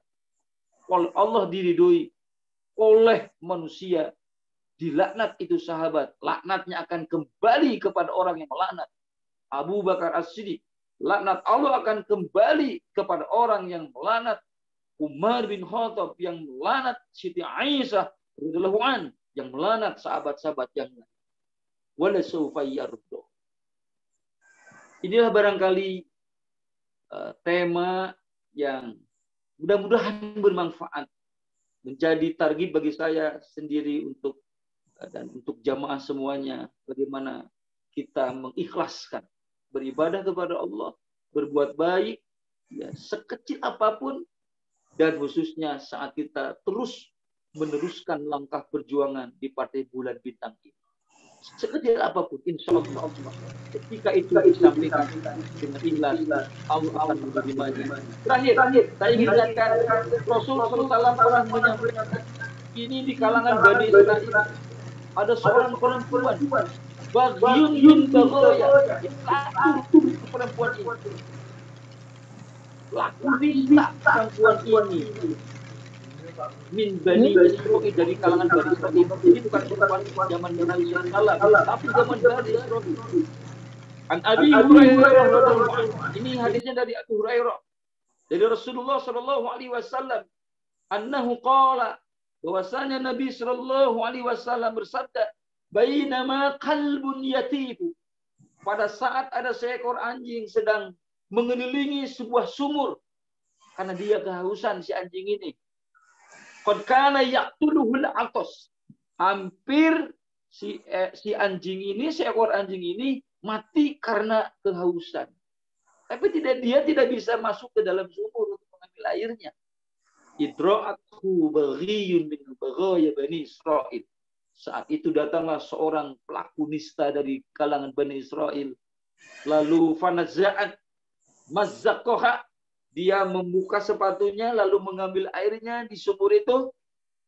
Kalau Allah diridhoi oleh manusia, dilaknat itu sahabat, laknatnya akan kembali kepada orang yang melaknat. Abu Bakar As-Siddiq, laknat Allah akan kembali kepada orang yang melaknat. Umar bin Khattab yang melaknat Siti Aisyah radhiyallahu an, yang melaknat sahabat-sahabat yang lain. Wala sawfa yarda. Inilah barangkali tema yang mudah-mudahan bermanfaat, menjadi target bagi saya sendiri untuk dan untuk jamaah semuanya, bagaimana kita mengikhlaskan beribadah kepada Allah, berbuat baik, ya, sekecil apapun, dan khususnya saat kita terus meneruskan langkah perjuangan di Partai Bulan Bintang ini. Sekecil apapun, insya Allah, ketika itu disampaikan dengan ikhlas, Allah akan menerimanya. Terakhir, saya ingin ingatkan, Rasul SAW pernah menyampaikan ini di kalangan Bani Israil. Ada seorang perempuan, Bagyun bin Baghaya, laku perempuan ini. Laku bisa perempuan ini. Min Bani Israil, dari kalangan Bani Israil. Ini bukan perempuan zaman Nabi SAW, tapi zaman Bani Israil. An Abi Hurairah radhiyallahu anhu. Ini hadisnya dari Abu Hurairah, dari Rasulullah SAW, annahu qala, bahwasanya Nabi SAW bersabda, bainama qalbun yatibu, pada saat ada seekor anjing sedang mengelilingi sebuah sumur karena dia kehausan si anjing ini. Qad kana yaqtuluhul atas, hampir si anjing ini, seekor anjing ini mati karena kehausan. Tapi dia tidak bisa masuk ke dalam sumur untuk mengambil airnya. Idra'athu baghiyun min baghaya Bani Israil. Saat itu datanglah seorang pelaku nista dari kalangan Bani Israil. Lalu fanaza'at mazzaqaha, Dia membuka sepatunya lalu mengambil airnya di sumur itu.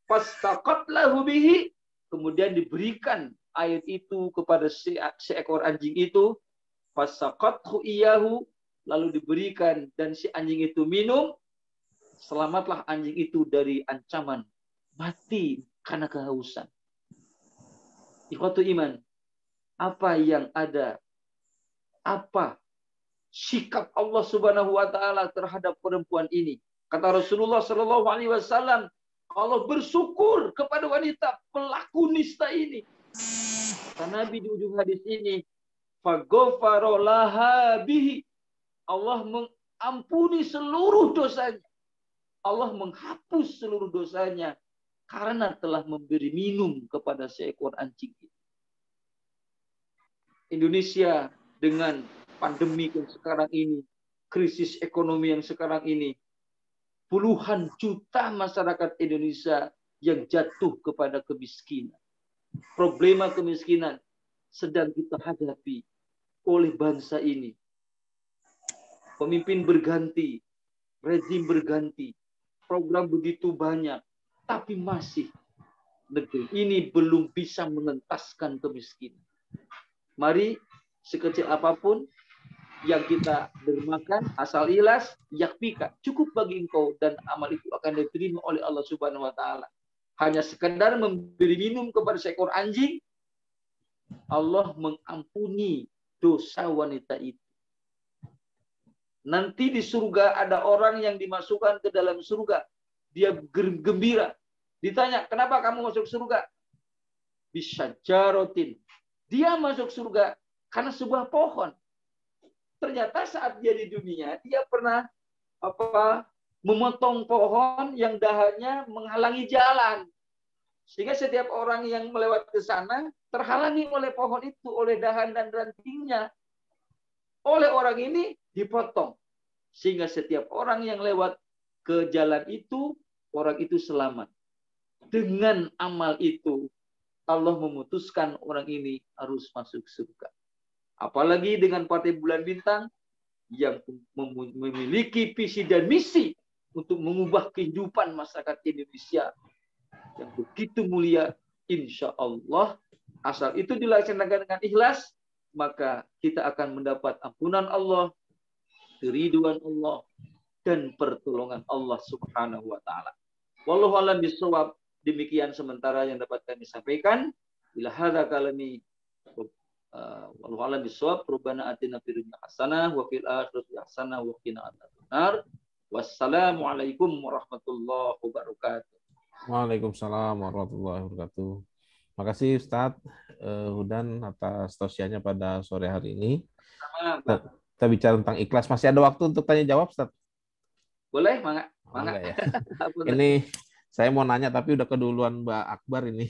Fastaqat lahu bihi. Kemudian diberikan air itu kepada seekor anjing itu. Fasaqathu iyahu. Lalu diberikan dan si anjing itu minum. Selamatlah anjing itu dari ancaman mati karena kehausan. Ikhwatul iman. Apa yang ada? Apa sikap Allah Subhanahu wa taala terhadap perempuan ini? Kata Rasulullah sallallahu alaihi wasallam, Allah bersyukur kepada wanita pelaku nista ini. Kata Nabi di ujung hadis ini, faghfara laha bihi. Allah mengampuni seluruh dosanya. Allah menghapus seluruh dosanya karena telah memberi minum kepada seekor anjing. Indonesia dengan pandemi yang sekarang ini, krisis ekonomi yang sekarang ini, puluhan juta masyarakat Indonesia yang jatuh kepada kemiskinan. Problema kemiskinan sedang kita hadapi oleh bangsa ini. Pemimpin berganti, rezim berganti, program begitu banyak, tapi masih negeri ini belum bisa mengentaskan kemiskinan. Mari sekecil apapun yang kita dermakan, asal ikhlas, yakfika, cukup bagi engkau dan amal itu akan diterima oleh Allah Subhanahu wa taala. Hanya sekadar memberi minum kepada seekor anjing, Allah mengampuni dosa wanita itu. Nanti di surga ada orang yang dimasukkan ke dalam surga. Dia gembira. Ditanya, kenapa kamu masuk surga? Bisyajarotin. Dia masuk surga karena sebuah pohon. Ternyata saat dia di dunia, dia pernah memotong pohon yang dahannya menghalangi jalan. Sehingga setiap orang yang melewat ke sana terhalangi oleh pohon itu, oleh dahan dan rantingnya. Oleh orang ini dipotong. Sehingga setiap orang yang lewat ke jalan itu, orang itu selamat. Dengan amal itu, Allah memutuskan orang ini harus masuk surga. Apalagi dengan Partai Bulan Bintang yang memiliki visi dan misi untuk mengubah kehidupan masyarakat Indonesia yang begitu mulia, insya Allah, asal itu dilaksanakan dengan ikhlas, maka kita akan mendapat ampunan Allah, keridhaan Allah, dan pertolongan Allah Subhanahu wa taala. Wallahu a'lam bishawab. Demikian sementara yang dapat kami sampaikan. Bila hadza kalami wallahu a'lam bishawab. Rabbana atina fid dunya hasanah wa fil akhirati hasanah wa qina adzabannar. Wassalamu alaikum warahmatullahi wabarakatuh. Waalaikumsalam warahmatullahi wabarakatuh. Makasih Ustadz Hudan atas tausiahnya pada sore hari ini. Kita bicara tentang ikhlas. Masih ada waktu untuk tanya jawab, Ustadz? Boleh, mangga. Ya. Ini saya mau nanya tapi udah keduluan Mbak Akbar ini.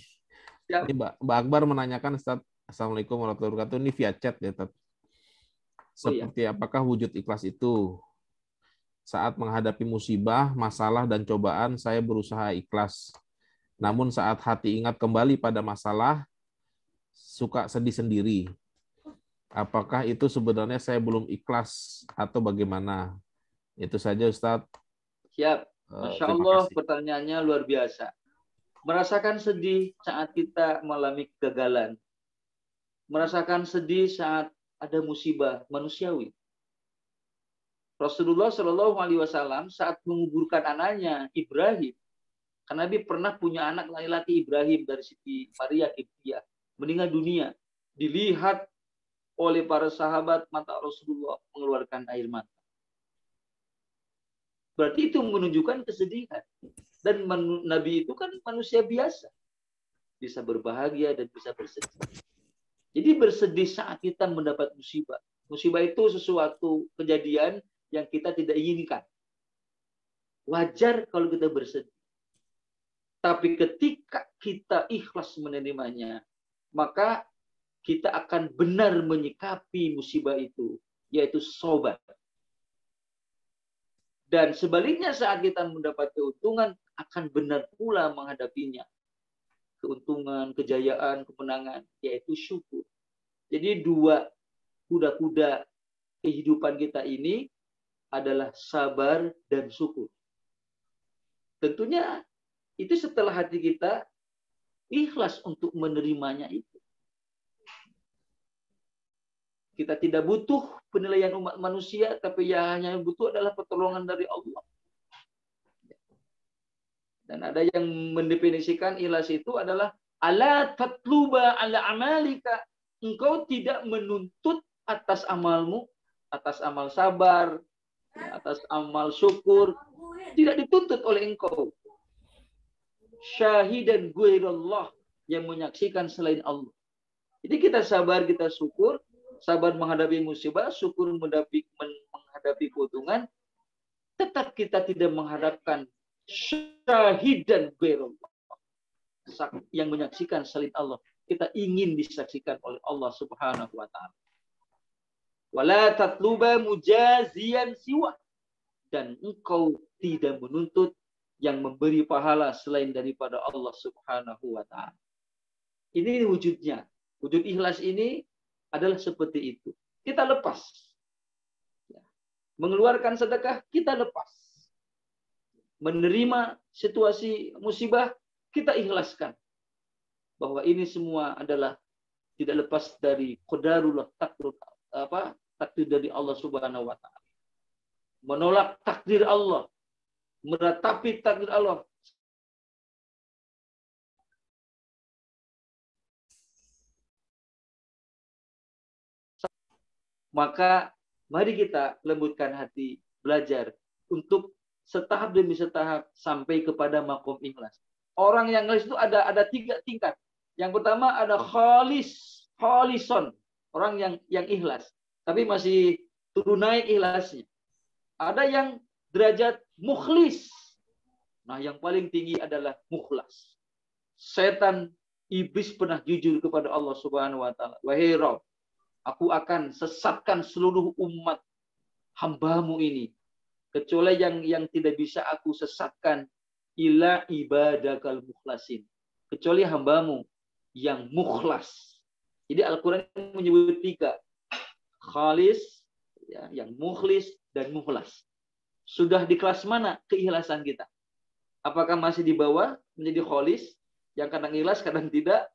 Ya. Ini Mbak Akbar menanyakan, Ustadz, Assalamualaikum warahmatullahi wabarakatuh. Ini via chat ya, Ustadz. Seperti apakah wujud ikhlas itu? Saat menghadapi musibah, masalah, dan cobaan, saya berusaha ikhlas. Namun saat hati ingat kembali pada masalah, suka sedih sendiri. Apakah itu sebenarnya saya belum ikhlas atau bagaimana? Itu saja, Ustadz. Siap. Masya Allah, pertanyaannya luar biasa. Merasakan sedih saat kita mengalami kegagalan. Merasakan sedih saat ada musibah manusiawi. Rasulullah Shallallahu Alaihi Wasallam saat menguburkan anaknya Ibrahim, karena Nabi pernah punya anak laki-laki Ibrahim dari Siti Maria Kiptiah, meninggal dunia, dilihat oleh para sahabat, mata Rasulullah mengeluarkan air mata. Berarti itu menunjukkan kesedihan. Dan Nabi itu kan manusia biasa, bisa berbahagia dan bisa bersedih. Jadi bersedih saat kita mendapat musibah. Musibah itu sesuatu kejadian yang kita tidak inginkan. Wajar kalau kita bersedih. Tapi ketika kita ikhlas menerimanya, maka kita akan benar menyikapi musibah itu, yaitu sobat. Dan sebaliknya saat kita mendapat keuntungan, akan benar pula menghadapinya. Keuntungan, kejayaan, kemenangan, yaitu syukur. Jadi dua kuda-kuda kehidupan kita ini adalah sabar dan syukur. Tentunya itu setelah hati kita ikhlas untuk menerimanya itu. Kita tidak butuh penilaian umat manusia, tapi yang hanya butuh adalah pertolongan dari Allah. Dan ada yang mendefinisikan ikhlas itu adalah ala tatluba ala amalika. Engkau tidak menuntut atas amalmu, atas amal sabar, atas amal syukur, tidak dituntut oleh engkau. Syahidan ghairallah, yang menyaksikan selain Allah. Jadi kita sabar, kita syukur, sabar menghadapi musibah, syukur menghadapi keuntungan, tetap kita tidak mengharapkan syahidan ghairallah, yang menyaksikan selain Allah. Kita ingin disaksikan oleh Allah Subhanahu wa taala. Wala tatluba mujaziyan siwa, dan engkau tidak menuntut yang memberi pahala selain daripada Allah Subhanahu wa taala. Ini wujudnya. Wujud ikhlas ini adalah seperti itu. Kita lepas. Mengeluarkan sedekah, kita lepas. Menerima situasi musibah, kita ikhlaskan. Bahwa ini semua adalah tidak lepas dari qadarullah, takdir dari Allah Subhanahu wa taala. Menolak takdir Allah, meratapi takdir Allah. Maka mari kita lembutkan hati, belajar untuk setahap demi setahap sampai kepada makom ikhlas. Orang yang ikhlas itu ada 3 tingkat. Yang pertama ada khalison, orang yang ikhlas, tapi masih turun naik ikhlasnya. Ada yang derajat mukhlis. Nah, yang paling tinggi adalah mukhlas. Setan, iblis pernah jujur kepada Allah Subhanahu wa taala. Wahai Rabb, aku akan sesatkan seluruh umat hambamu ini, kecuali yang tidak bisa aku sesatkan, ila ibadakal mukhlasin, kecuali hambamu yang mukhlas. Jadi Al-Quran menyebut 3. Khalis, ya, yang mukhlis dan mukhlas. Sudah di kelas mana keikhlasan kita? Apakah masih di bawah menjadi khalis, yang kadang ikhlas, kadang tidak?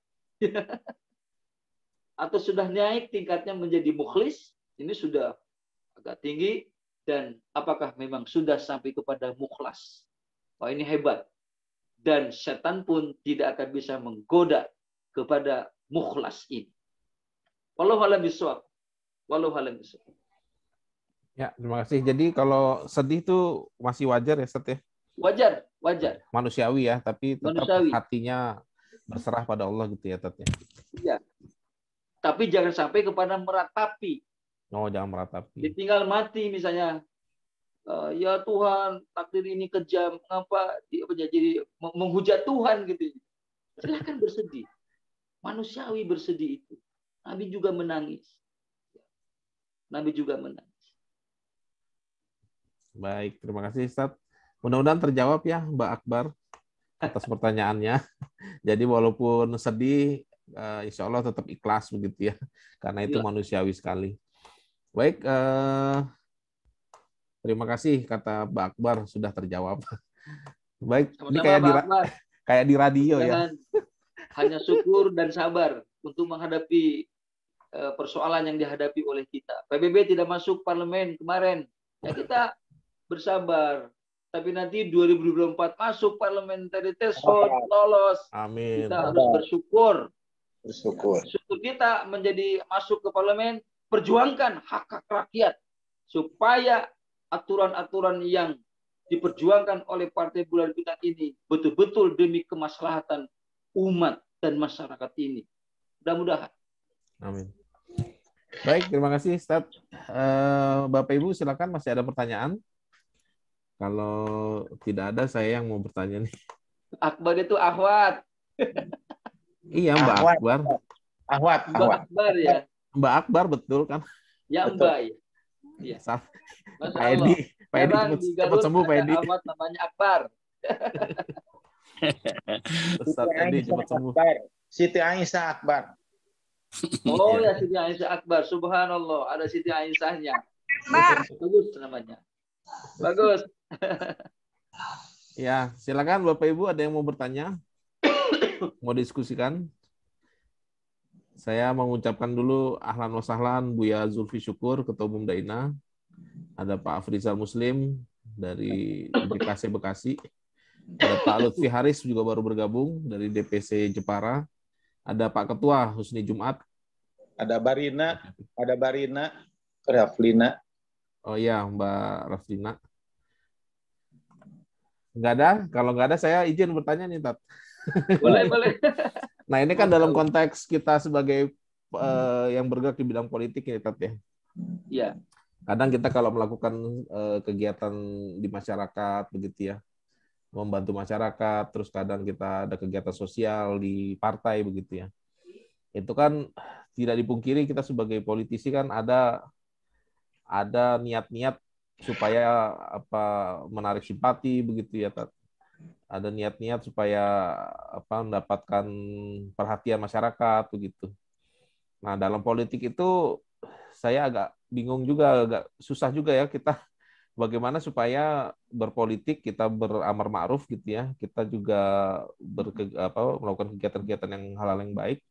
Atau sudah naik tingkatnya menjadi mukhlis? Ini sudah agak tinggi. Dan apakah memang sudah sampai kepada mukhlas? Wah, ini hebat. Dan setan pun tidak akan bisa menggoda kepada mukhlas ini. Wallahu a'lam bishawab. Wallahu a'lam bishawab. Ya, terima kasih. Jadi kalau sedih tuh masih wajar ya, Ustaz ya? Wajar. Manusiawi ya, tapi tetap Manusiawi. Hatinya berserah pada Allah gitu ya, Ustaz ya. Iya. Tapi jangan sampai kepada meratapi. Oh, jangan meratapi. Ditinggal mati misalnya. Ya Tuhan, takdir ini kejam. Mengapa dia jadi menghujat Tuhan gitu. Silakan bersedih. Manusiawi bersedih itu. Nabi juga menangis. Baik, terima kasih Ustaz. Mudah-mudahan terjawab ya Mbak Akbar atas pertanyaannya. Jadi walaupun sedih, insya Allah tetap ikhlas begitu ya. Karena itu manusiawi sekali. Baik, terima kasih kata Mbak Akbar sudah terjawab. Baik, ini kayak di radio ya. Hanya syukur dan sabar untuk menghadapi persoalan yang dihadapi oleh kita. PBB tidak masuk parlemen kemarin, ya kita bersabar. Tapi nanti 2024 masuk parliamentary threshold, lolos. Amin. Kita harus bersyukur. Bersyukur. Syukur kita menjadi masuk ke parlemen, perjuangkan hak-hak rakyat supaya aturan-aturan yang diperjuangkan oleh Partai Bulan Bintang ini betul-betul demi kemaslahatan umat dan masyarakat ini. Mudah-mudahan. Amin. Baik, terima kasih Ustaz. Bapak Ibu silakan, masih ada pertanyaan? Kalau tidak ada, saya yang mau bertanya nih. Akbar itu Ahwat. Iya, Mbak Akbar. Ahwat. Mbak Akbar ya. Mbak Akbar betul kan? Ya Mbak ya. Iya. Pak Edi, cepat sembuh Pak Edi. Ahwat namanya Akbar. Ustaz Edi cepat sembuh. Siti Aisyah Akbar. Oh ya, Siti Aisyah Akbar. Subhanallah, ada Siti Aisyahnya. Bagus namanya. Bagus. Ya, silakan Bapak Ibu, ada yang mau bertanya? Mau diskusikan? Saya mengucapkan dulu ahlan wa sahlan Buya Zulfi Syukur, Ketua Umum Daina. Ada Pak Afrizal Muslim dari DKC Bekasi. Ada Pak Lutfi Haris juga baru bergabung dari DPC Jepara. Ada Pak Ketua Husni Jumat. Ada Barina, Raflina. Oh iya, Mbak Raflina. Nggak ada? Kalau nggak ada, saya izin bertanya nih, Tat. Boleh, boleh. Nah, ini kan dalam konteks kita sebagai yang bergerak di bidang politik ini, Tat, ya. Iya. Kadang kita kalau melakukan kegiatan di masyarakat, begitu ya, membantu masyarakat, terus kadang kita ada kegiatan sosial di partai, begitu ya. Itu kan tidak dipungkiri kita sebagai politisi kan ada niat-niat supaya menarik simpati, begitu ya, Tat. Ada niat-niat supaya mendapatkan perhatian masyarakat begitu. Nah, dalam politik itu saya agak bingung juga, agak susah juga ya kita bagaimana supaya berpolitik kita beramar ma'ruf gitu ya. Kita juga melakukan kegiatan-kegiatan yang hal-hal yang baik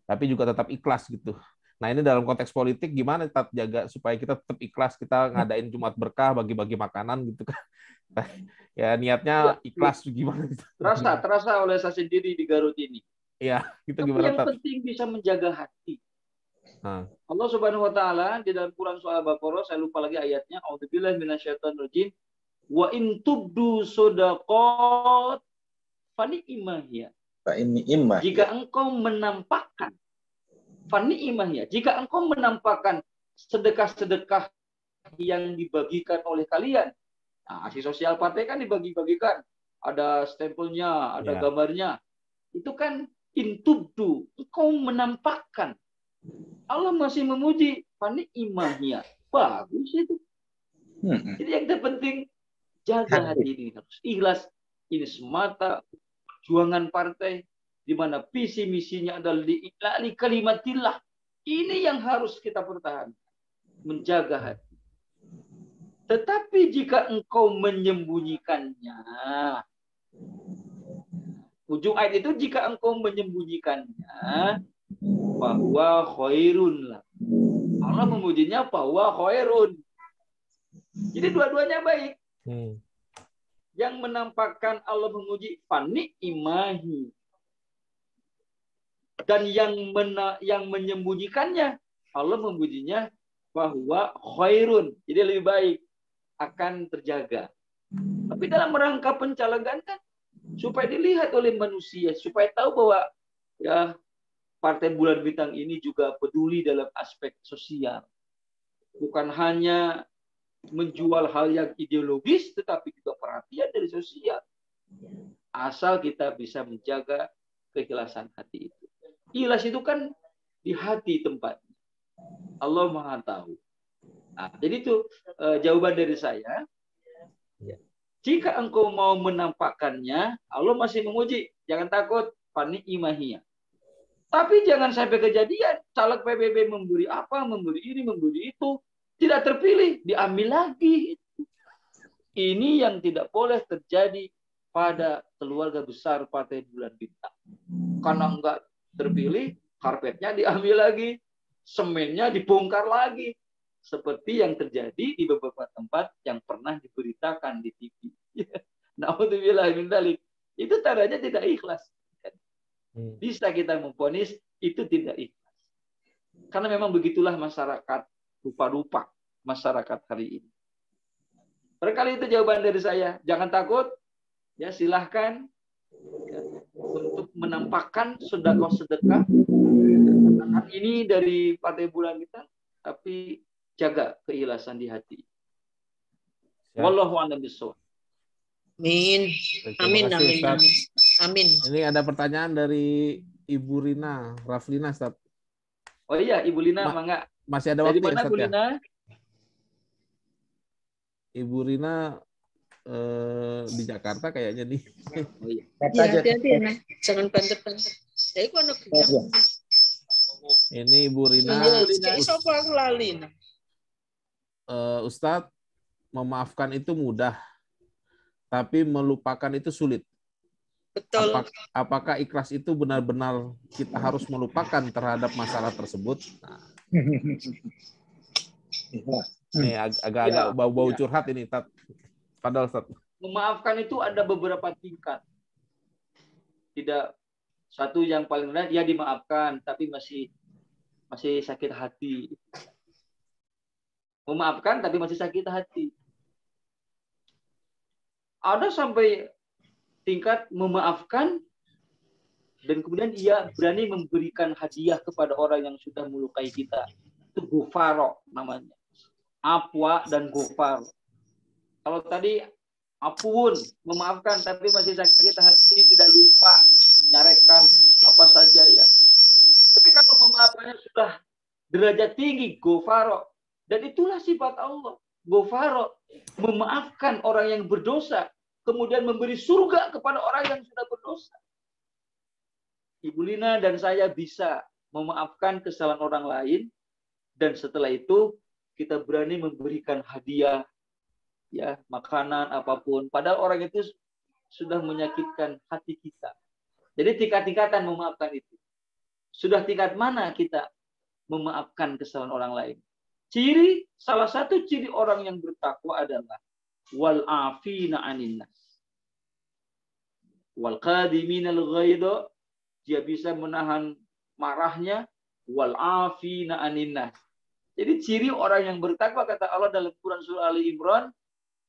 tapi juga tetap ikhlas gitu. Nah, ini dalam konteks politik gimana tetap jaga supaya kita tetap ikhlas, kita ngadain Jumat berkah, bagi-bagi makanan gitu kan. Ya niatnya ikhlas gimana gitu. Terasa oleh saya sendiri di Garut ini. Iya, itu Tapi gimana, yang Tat? penting bisa menjaga hati. Nah. Allah Subhanahu wa taala di dalam Quran surah Al-Baqarah, saya lupa lagi ayatnya, A'udzubillahi minasyaitonirrajim, wa in tubdu shadaqat fani'imahya. Jika engkau menampakkan fani'imahya, jika engkau menampakkan sedekah-sedekah yang dibagikan oleh kalian. Nah, aksi sosial partai kan dibagi-bagikan. Ada stempelnya, ada gambarnya. Itu kan intubdu, engkau menampakkan. Allah masih memuji fani'imahya. Bagus itu. Jadi yang terpenting jaga hati ini harus ikhlas. Ini semata perjuangan partai di mana visi misinya adalah li'ilali kalimatillah. Ini yang harus kita pertahankan. Menjaga hati. Tetapi jika engkau menyembunyikannya, ujung ayat itu jika engkau menyembunyikannya, bahwa khairun lah. Allah memujinya bahwa khairun. Jadi dua-duanya baik. Yang menampakkan Allah memuji fani imahi. Dan yang menyembunyikannya Allah memujinya bahwa khairun. Jadi lebih baik, akan terjaga. Tapi dalam rangka pencalegan kan supaya dilihat oleh manusia, supaya tahu bahwa ya Partai Bulan Bintang ini juga peduli dalam aspek sosial. Bukan hanya menjual hal yang ideologis, tetapi juga perhatian dari sosial. Asal kita bisa menjaga keikhlasan hati itu. Ikhlas itu kan di hati tempatnya. Allah Maha tahu. Nah, jadi itu jawaban dari saya. Jika engkau mau menampakkannya, Allah masih memuji. Jangan takut, fani imahiyah. Tapi jangan sampai kejadian caleg PBB memberi apa, memberi ini, memberi itu, tidak terpilih, diambil lagi. Ini yang tidak boleh terjadi pada keluarga besar Partai Bulan Bintang. Karena enggak terpilih, karpetnya diambil lagi, semennya dibongkar lagi. Seperti yang terjadi di beberapa tempat yang pernah diberitakan di TV. Na'udzubillah min dzalik. Itu tandanya tidak ikhlas. Bisa kita memvonis itu tidak ikhlas. Karena memang begitulah masyarakat, rupa-rupa masyarakat hari ini. Barangkali itu jawaban dari saya. Jangan takut, ya silahkan ya, untuk menampakkan sedekah-sedekah. Ini dari Partai Bulan Bintang, tapi jaga keikhlasan di hati. Wallahu a'lam bishawab. Amin. Amin, amin, amin. Amin. Ini ada pertanyaan dari Ibu Rina Raflina, Ustaz. Oh iya, Ibu Lina, mangga. Masih ada dari waktu mana, ya, Ustaz, Bu Lina? ya? Ibu Rina di Jakarta kayaknya nih. Oh iya. Ya, hati-hati ya, jangan banter-banter. Saya itu anak kerja. Ini Ibu Rina. Iya, siapa aku lali. Ustadz, memaafkan itu mudah, tapi melupakan itu sulit. Betul. Apakah ikhlas itu benar-benar kita harus melupakan terhadap masalah tersebut? Nah, ini agak-agak bau-bau curhat ini, Tat. Padahal, Tat. Memaafkan itu ada beberapa tingkat. Tidak satu yang paling rendah dia dimaafkan, tapi masih sakit hati. Memaafkan tapi masih sakit hati. Ada sampai tingkat memaafkan dan kemudian ia berani memberikan hadiah kepada orang yang sudah melukai kita. Itu gofaro namanya. Apwa dan gofaro. Kalau tadi ampun, memaafkan tapi masih sakit hati, tidak lupa nyarekan apa saja ya. Tapi kalau memaafkannya sudah derajat tinggi, gofaro. Dan itulah sifat Allah. Gofaro, memaafkan orang yang berdosa, kemudian memberi surga kepada orang yang sudah berdosa. Ibu Lina dan saya bisa memaafkan kesalahan orang lain, dan setelah itu kita berani memberikan hadiah, ya makanan apapun. Padahal orang itu sudah menyakitkan hati kita. Jadi tingkat-tingkatan memaafkan itu. Sudah tingkat mana kita memaafkan kesalahan orang lain? Salah satu ciri orang yang bertakwa adalah wal afina anin nas. Wal qadiminal ghaidha, dia bisa menahan marahnya, wal afina anin nas. Jadi ciri orang yang bertakwa kata Allah dalam Quran surah Ali Imran,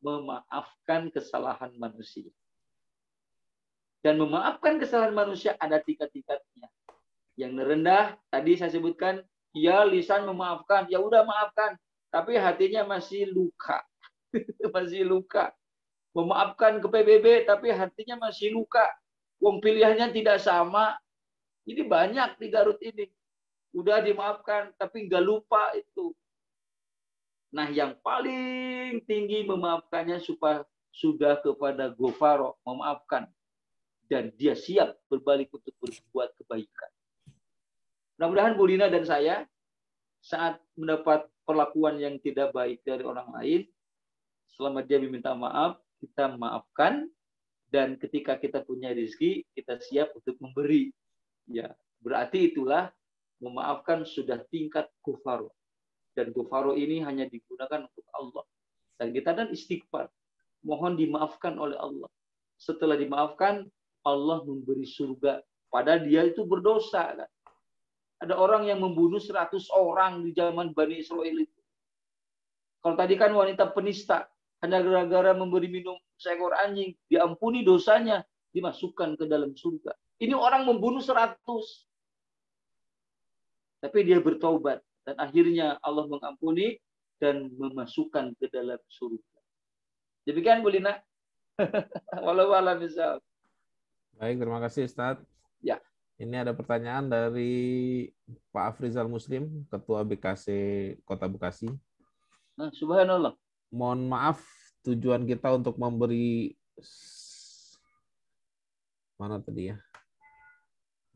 memaafkan kesalahan manusia. Dan memaafkan kesalahan manusia ada tingkat-tingkatnya. Yang rendah tadi saya sebutkan, ya lisan memaafkan, ya udah maafkan, tapi hatinya masih luka. Masih luka. Memaafkan ke PBB tapi hatinya masih luka. Wong pilihannya tidak sama. Ini banyak di Garut ini. Udah dimaafkan tapi nggak lupa itu. Nah, yang paling tinggi memaafkannya sudah kepada gofaro, memaafkan. Dan dia siap berbalik untuk berbuat kebaikan. Mudah-mudahan Bu Lina dan saya saat mendapat perlakuan yang tidak baik dari orang lain, selama dia meminta maaf, kita maafkan, dan ketika kita punya rezeki, kita siap untuk memberi. Ya, berarti itulah memaafkan sudah tingkat gofaro. Dan gofaro ini hanya digunakan untuk Allah. Dan kita dan istighfar, mohon dimaafkan oleh Allah. Setelah dimaafkan, Allah memberi surga. Padahal dia itu berdosa, kan? Ada orang yang membunuh 100 orang di zaman Bani Israel itu. Kalau tadi kan wanita penista, hanya gara-gara memberi minum seekor anjing, diampuni dosanya, dimasukkan ke dalam surga. Ini orang membunuh 100. Tapi dia bertaubat. Dan akhirnya Allah mengampuni dan memasukkan ke dalam surga. Demikian Bu Lina. Wallahu a'lam bishawab. Baik, terima kasih Ustaz. Ya. Ini ada pertanyaan dari Pak Afrizal Muslim, Ketua BKC Kota Bekasi. Nah, subhanallah. Mohon maaf, tujuan kita untuk memberi mana tadi ya?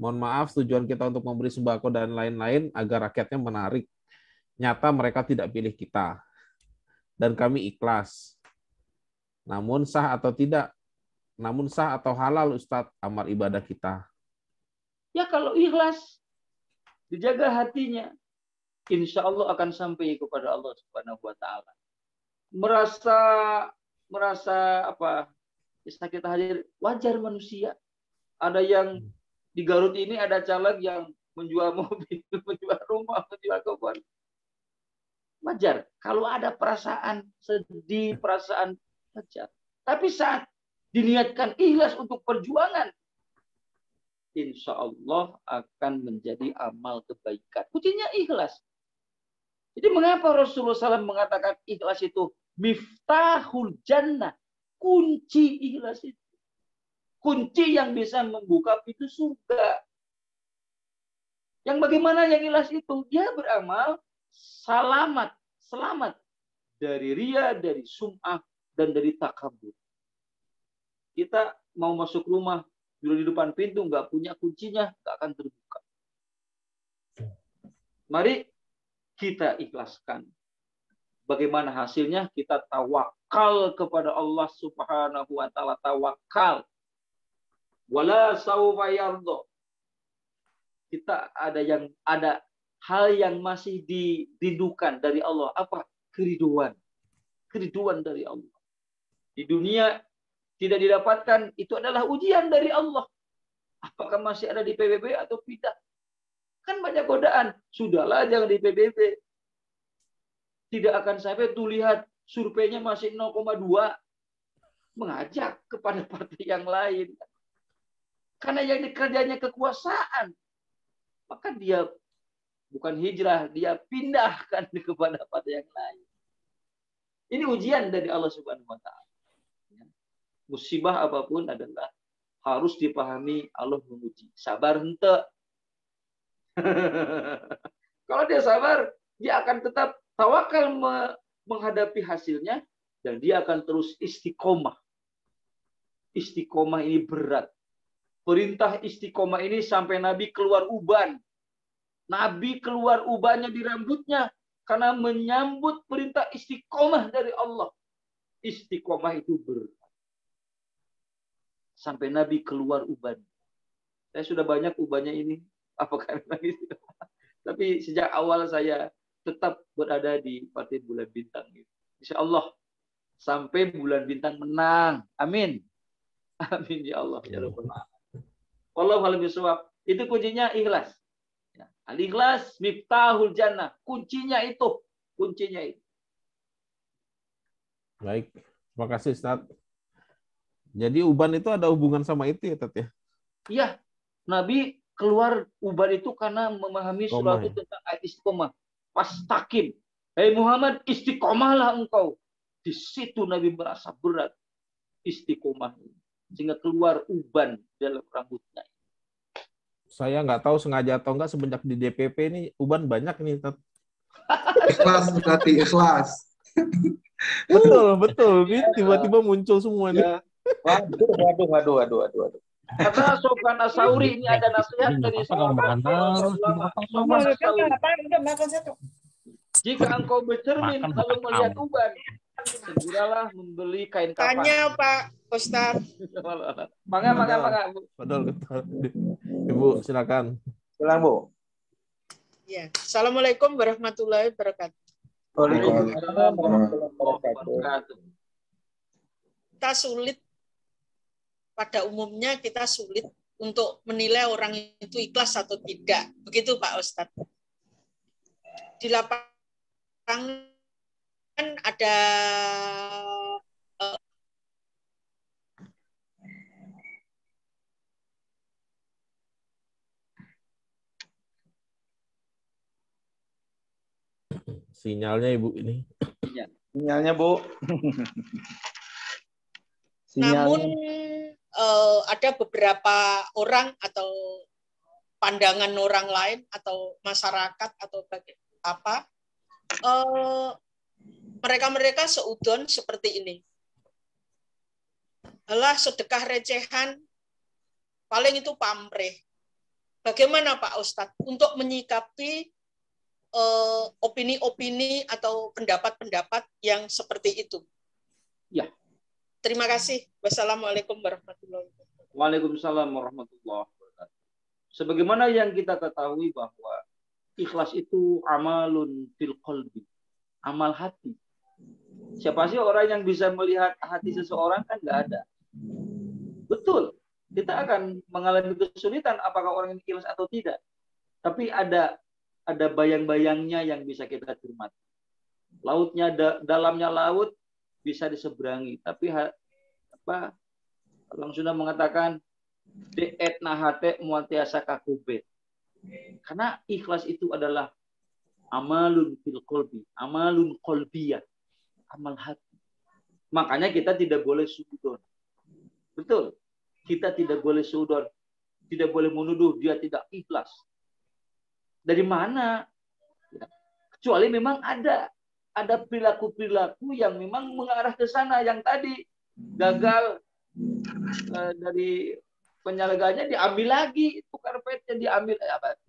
Mohon maaf, tujuan kita untuk memberi sembako dan lain-lain agar rakyatnya menarik. Nyata mereka tidak pilih kita. Dan kami ikhlas. Namun sah atau tidak? Namun sah atau halal Ustadz amal ibadah kita? Ya kalau ikhlas, dijaga hatinya, insya Allah akan sampai kepada Allah Subhanahu Wa Taala. Merasa apa? Sakit hati wajar manusia. Ada yang di Garut ini ada caleg yang menjual mobil, menjual rumah, menjual kebun. Wajar. Kalau ada perasaan sedih, perasaan wajar. Tapi saat diniatkan ikhlas untuk perjuangan, insya Allah akan menjadi amal kebaikan. Kuncinya ikhlas. Jadi mengapa Rasulullah SAW mengatakan ikhlas itu miftahul jannah? Kunci ikhlas itu. Kunci yang bisa membuka pintu surga. Yang bagaimana yang ikhlas itu? Dia beramal selamat dari riya, dari sum'ah, dan dari takabur. Kita mau masuk rumah, dulu di depan pintu, nggak punya kuncinya, nggak akan terbuka. Mari kita ikhlaskan. Bagaimana hasilnya? Kita tawakal kepada Allah Subhanahu wa taala, tawakal. Wala saufa yardha. Kita ada hal yang masih dirindukan dari Allah. Apa? Keriduan. Keriduan dari Allah. Di dunia tidak didapatkan, itu adalah ujian dari Allah. Apakah masih ada di PBB atau tidak? Kan banyak godaan. Sudahlah, jangan di PBB. Tidak akan sampai tuh lihat surveinya masih 0,2. Mengajak kepada partai yang lain. Karena yang dikerjanya kekuasaan. Maka dia bukan hijrah, dia pindahkan kepada partai yang lain. Ini ujian dari Allah Subhanahu wa taala. Musibah apapun adalah harus dipahami Allah menguji. Sabar hente. Kalau dia sabar, dia akan tetap tawakal menghadapi hasilnya dan dia akan terus istiqomah. Istiqomah ini berat. Perintah istiqomah ini sampai Nabi keluar uban. Nabi keluar ubannya di rambutnya karena menyambut perintah istiqomah dari Allah. Istiqomah itu berat. Sampai Nabi keluar uban. Saya sudah banyak ubannya ini. Apakah tapi sejak awal saya tetap berada di Partai Bulan Bintang. Insya Allah sampai Bulan Bintang menang. Amin. Amin ya Allah. Ya Rabbal Alamin. Wallahu a'lam bishawab. Itu kuncinya ikhlas. Al-ikhlas miftahul jannah. Kuncinya itu. Kuncinya itu. Baik. Terima kasih Ustaz. Jadi uban itu ada hubungan sama itu ya, Tat ya? Iya. Nabi keluar uban itu karena memahami surah itu tentang ayat istiqomah. Fastaqim. Hei Muhammad, istiqomahlah engkau. Di situ Nabi merasa berat istiqomah. Sehingga keluar uban dalam rambutnya. Saya nggak tahu sengaja atau enggak semenjak di DPP ini uban banyak nih, Tat. Ikhlas berarti ikhlas. Betul. Ini tiba-tiba muncul semua nih. Waduh. Kata Sofyan As-Sauri, ini ada nasihat dari sahabat. Jika engkau bercermin lalu melihat uban, segeralah membeli kain kafan. Tanya Pak Ustaz. Maka. Betul. Ibu silakan. Silakan Bu. Ya. Assalamualaikum warahmatullahi wabarakatuh. Waalaikumsalam warahmatullahi wabarakatuh. Kita sulit, pada umumnya kita sulit untuk menilai orang itu ikhlas atau tidak. Begitu Pak Ustadz. Di lapangan ada sinyalnya Ibu ini. Sinyalnya Bu. namun ada beberapa orang atau pandangan orang lain atau masyarakat atau mereka seudon seperti ini. Alah, sedekah recehan paling itu pamrih. Bagaimana Pak Ustadz untuk menyikapi opini-opini atau pendapat-pendapat yang seperti itu? Ya. Terima kasih. Wassalamualaikum warahmatullahi wabarakatuh. Waalaikumsalam warahmatullahi wabarakatuh. Sebagaimana yang kita ketahui bahwa ikhlas itu amalun fil qalbi, amal hati. Siapa sih orang yang bisa melihat hati seseorang? Kan nggak ada. Betul. Kita akan mengalami kesulitan apakah orang ini ikhlas atau tidak. Tapi ada bayang-bayangnya yang bisa kita cermati. Lautnya dalamnya laut bisa diseberangi, tapi orang sudah mengatakan deet nahate muatiasa kakubet. Karena ikhlas itu adalah amalun fil qalbi, amalun qalbiyah, amal hati. Makanya kita tidak boleh suudon. Betul. Kita tidak boleh suudon. Tidak boleh menuduh dia tidak ikhlas. Dari mana? Ya. Kecuali memang ada perilaku-perilaku yang memang mengarah ke sana, yang tadi gagal dari penyalahgunanya diambil lagi, itu karpetnya diambil,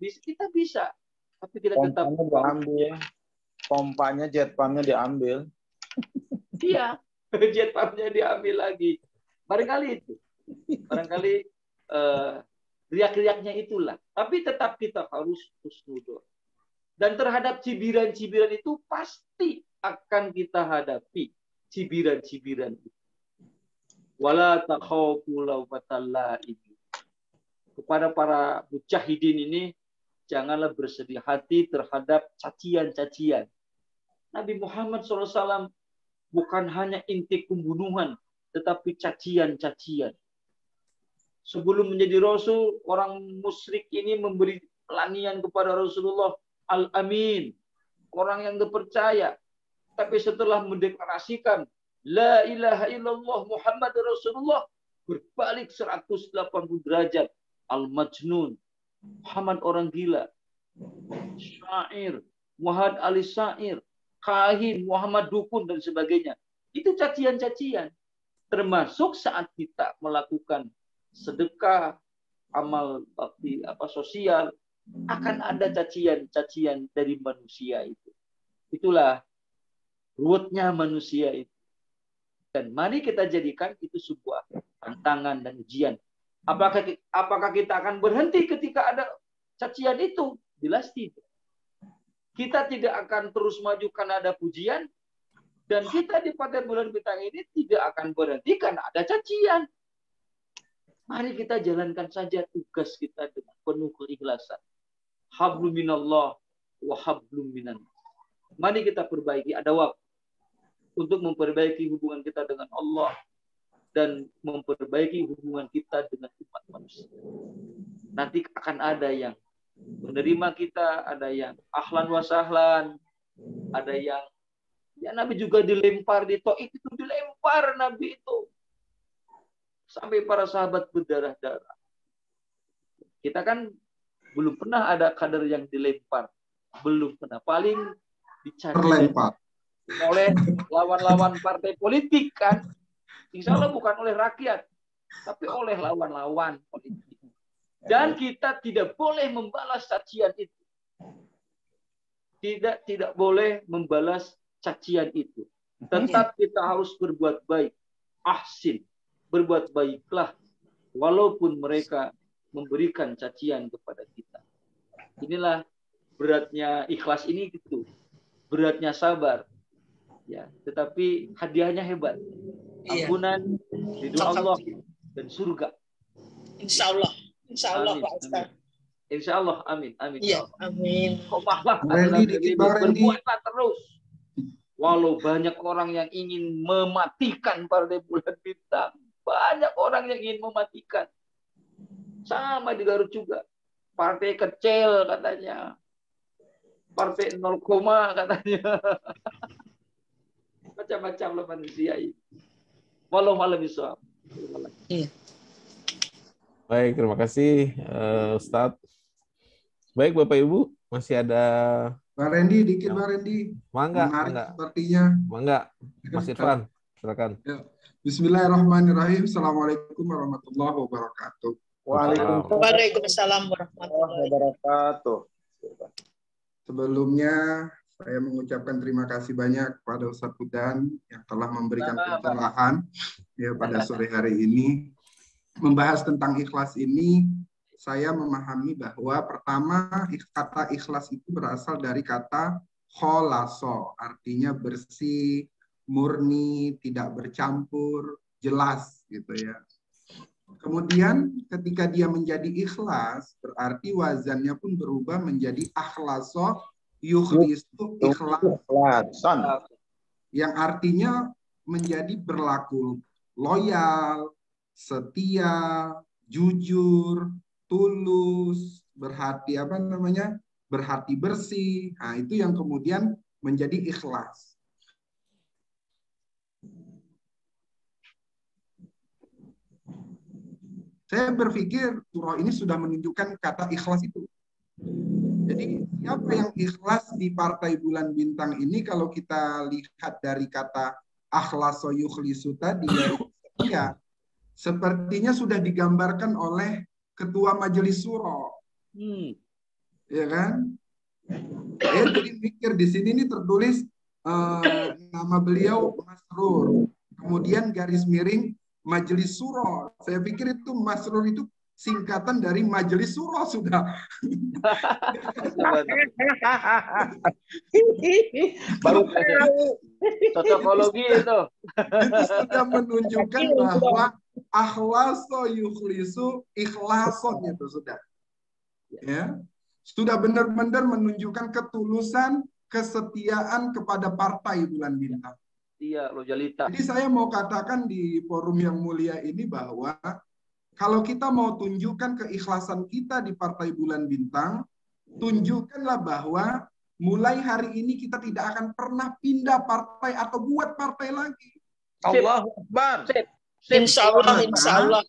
kita bisa, tapi kita tetap diambil. Pompanya, jet pumpnya diambil. Iya, jet pumpnya diambil lagi. Barangkali itu. Barangkali riak-riaknya itulah. Tapi tetap kita harus husnudon. Dan terhadap cibiran-cibiran itu pasti akan kita hadapi. Cibiran-cibiran itu. Wala takhafu lawmatal laim. Kepada para mujahidin ini, janganlah bersedih hati terhadap cacian-cacian. Nabi Muhammad SAW bukan hanya inti pembunuhan, tetapi cacian-cacian. Sebelum menjadi Rasul, orang musyrik ini memberi pelanian kepada Rasulullah, Al-Amin, orang yang dipercaya. Tapi setelah mendeklarasikan La ilaha illallah Muhammad Rasulullah, berbalik 180 derajat. Al-Majnun, Muhammad orang gila. Syair, Muhammad Ali Syair, kahin, Muhammad dukun, dan sebagainya. Itu cacian-cacian. Termasuk saat kita melakukan sedekah, amal bakti sosial, akan ada cacian-cacian dari manusia itu. Itulah ruwetnya manusia itu. Dan mari kita jadikan itu sebuah tantangan dan ujian. Apakah kita akan berhenti ketika ada cacian itu? Jelas tidak. Kita tidak akan terus maju karena ada pujian. Dan kita di pada bulan bintang ini tidak akan berhenti karena ada cacian. Mari kita jalankan saja tugas kita dengan penuh keikhlasan. Hablum minallah wa hablum minan. Mari kita perbaiki, ada waktu untuk memperbaiki hubungan kita dengan Allah dan memperbaiki hubungan kita dengan umat manusia. Nanti akan ada yang menerima kita, ada yang ahlan wa sahlan, ada yang ya Nabi juga dilempar di Taif itu, dilempar Nabi itu sampai para sahabat berdarah-darah. Kita kan belum pernah ada kader yang dilempar, belum pernah. Paling dicari Terlempar oleh lawan-lawan partai politik kan. Insya Allah bukan oleh rakyat, tapi oleh lawan-lawan politik. Dan kita tidak boleh membalas cacian itu. Tidak boleh membalas cacian itu. Tetap kita harus berbuat baik. Ahsin. Berbuat baiklah. Walaupun mereka memberikan cacian kepada kita. Inilah beratnya ikhlas ini gitu. Beratnya sabar. Ya, tetapi hadiahnya hebat. Ampunan, ridho Allah, dan surga. Insya Allah. Insya Allah, Pak Ustaz. Insya Allah, amin. Amin. Iya, amin. Berbuatlah terus. Walau banyak orang yang ingin mematikan Partai Bulan Bintang. Banyak orang yang ingin mematikan. Sama di Garut juga. Partai kecil katanya. Partai 0, katanya. Macam-macam lah manusia ini. Walau malam iswab. Iya. Baik, terima kasih Ustadz. Baik Bapak Ibu, masih ada Pak Randy, dikit Pak Randy. Mangga, sepertinya. Mangga, Mas Irfan, silakan. Ya. Bismillahirrahmanirrahim. Assalamualaikum warahmatullahi wabarakatuh. Waalaikumsalam warahmatullahi wabarakatuh. Sebelumnya saya mengucapkan terima kasih banyak kepada Ustadz Hudan yang telah memberikan pencerahan ya pada sore hari ini. Membahas tentang ikhlas ini, saya memahami bahwa pertama kata ikhlas itu berasal dari kata kholaso, artinya bersih, murni, tidak bercampur, jelas gitu ya. Kemudian ketika dia menjadi ikhlas, berarti wazannya pun berubah menjadi akhlaso yukhlisu ikhlasan, yang artinya menjadi berlaku loyal, setia, jujur, tulus, berhati berhati bersih. Nah, itu yang kemudian menjadi ikhlas. Saya berpikir surah ini sudah menunjukkan kata ikhlas itu. Jadi siapa yang ikhlas di Partai Bulan Bintang ini, kalau kita lihat dari kata akhlaso yukhlisu tadi, ya, sepertinya sudah digambarkan oleh Ketua Majelis Syuro. Ya kan? Saya jadi mikir di sini nih tertulis nama beliau Masrur, kemudian garis miring Majelis Suro. Saya pikir itu Masrur itu singkatan dari Majelis Suro sudah. Baru cocokologi itu. Itu sudah menunjukkan bahwa akhlaso yukhlisu ikhlason itu sudah. Ya. Sudah benar-benar menunjukkan ketulusan, kesetiaan kepada partai Bulan Bintang. Iya, loyalitas. Jadi saya mau katakan di forum yang mulia ini bahwa kalau kita mau tunjukkan keikhlasan kita di Partai Bulan Bintang, tunjukkanlah bahwa mulai hari ini kita tidak akan pernah pindah partai atau buat partai lagi. Allahu Akbar. Insya Allah, insya Allah,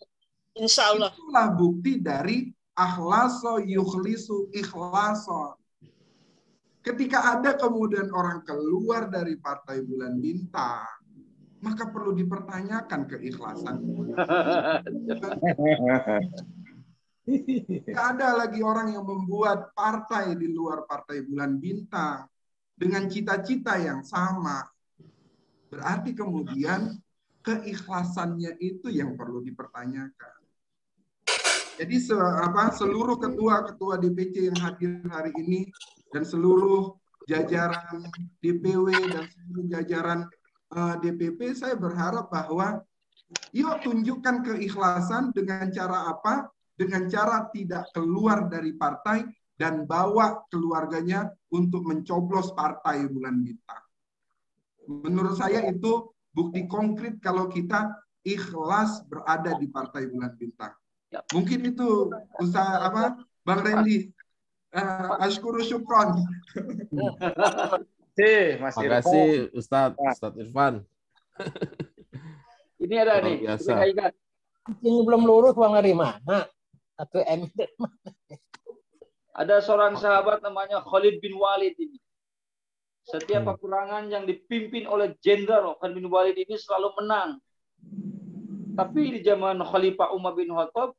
insya Allah. Itulah bukti dari akhlaso yukhlisu ikhlason. Ketika ada kemudian orang keluar dari Partai Bulan Bintang, maka perlu dipertanyakan keikhlasan. Tidak ada lagi orang yang membuat partai di luar Partai Bulan Bintang dengan cita-cita yang sama. Berarti kemudian keikhlasannya itu yang perlu dipertanyakan. Jadi seluruh ketua-ketua DPC yang hadir hari ini dan seluruh jajaran DPW dan seluruh jajaran DPP, saya berharap bahwa yuk tunjukkan keikhlasan dengan cara apa? Dengan cara tidak keluar dari partai dan bawa keluarganya untuk mencoblos Partai Bulan Bintang. Menurut saya itu bukti konkret kalau kita ikhlas berada di Partai Bulan Bintang. Mungkin itu usaha apa, Bang Randy. Ashkuru syukron. Mas Terima kasih Ustadz Irfan. Ini ada nih. Ini belum lurus Bang dari mana? Atau Ada seorang sahabat namanya Khalid bin Walid ini. Setiap peperangan yang dipimpin oleh Jenderal Khalid bin Walid ini selalu menang. Tapi di zaman Khalifah Umar bin Khattab,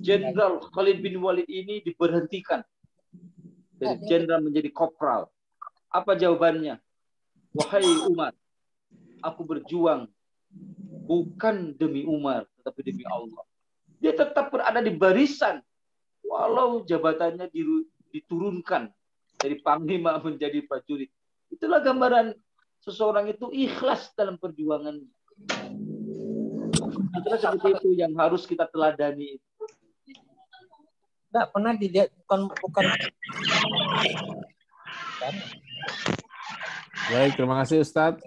Jenderal Khalid bin Walid ini diberhentikan. Dari jenderal menjadi kopral. Apa jawabannya? Wahai Umar, aku berjuang bukan demi Umar, tetapi demi Allah. Dia tetap berada di barisan, walau jabatannya diturunkan dari panglima menjadi prajurit. Itulah gambaran seseorang itu ikhlas dalam perjuangannya. Itulah seperti itu yang harus kita teladani. Enggak pernah dilihat, bukan. Baik, terima kasih Ustadz.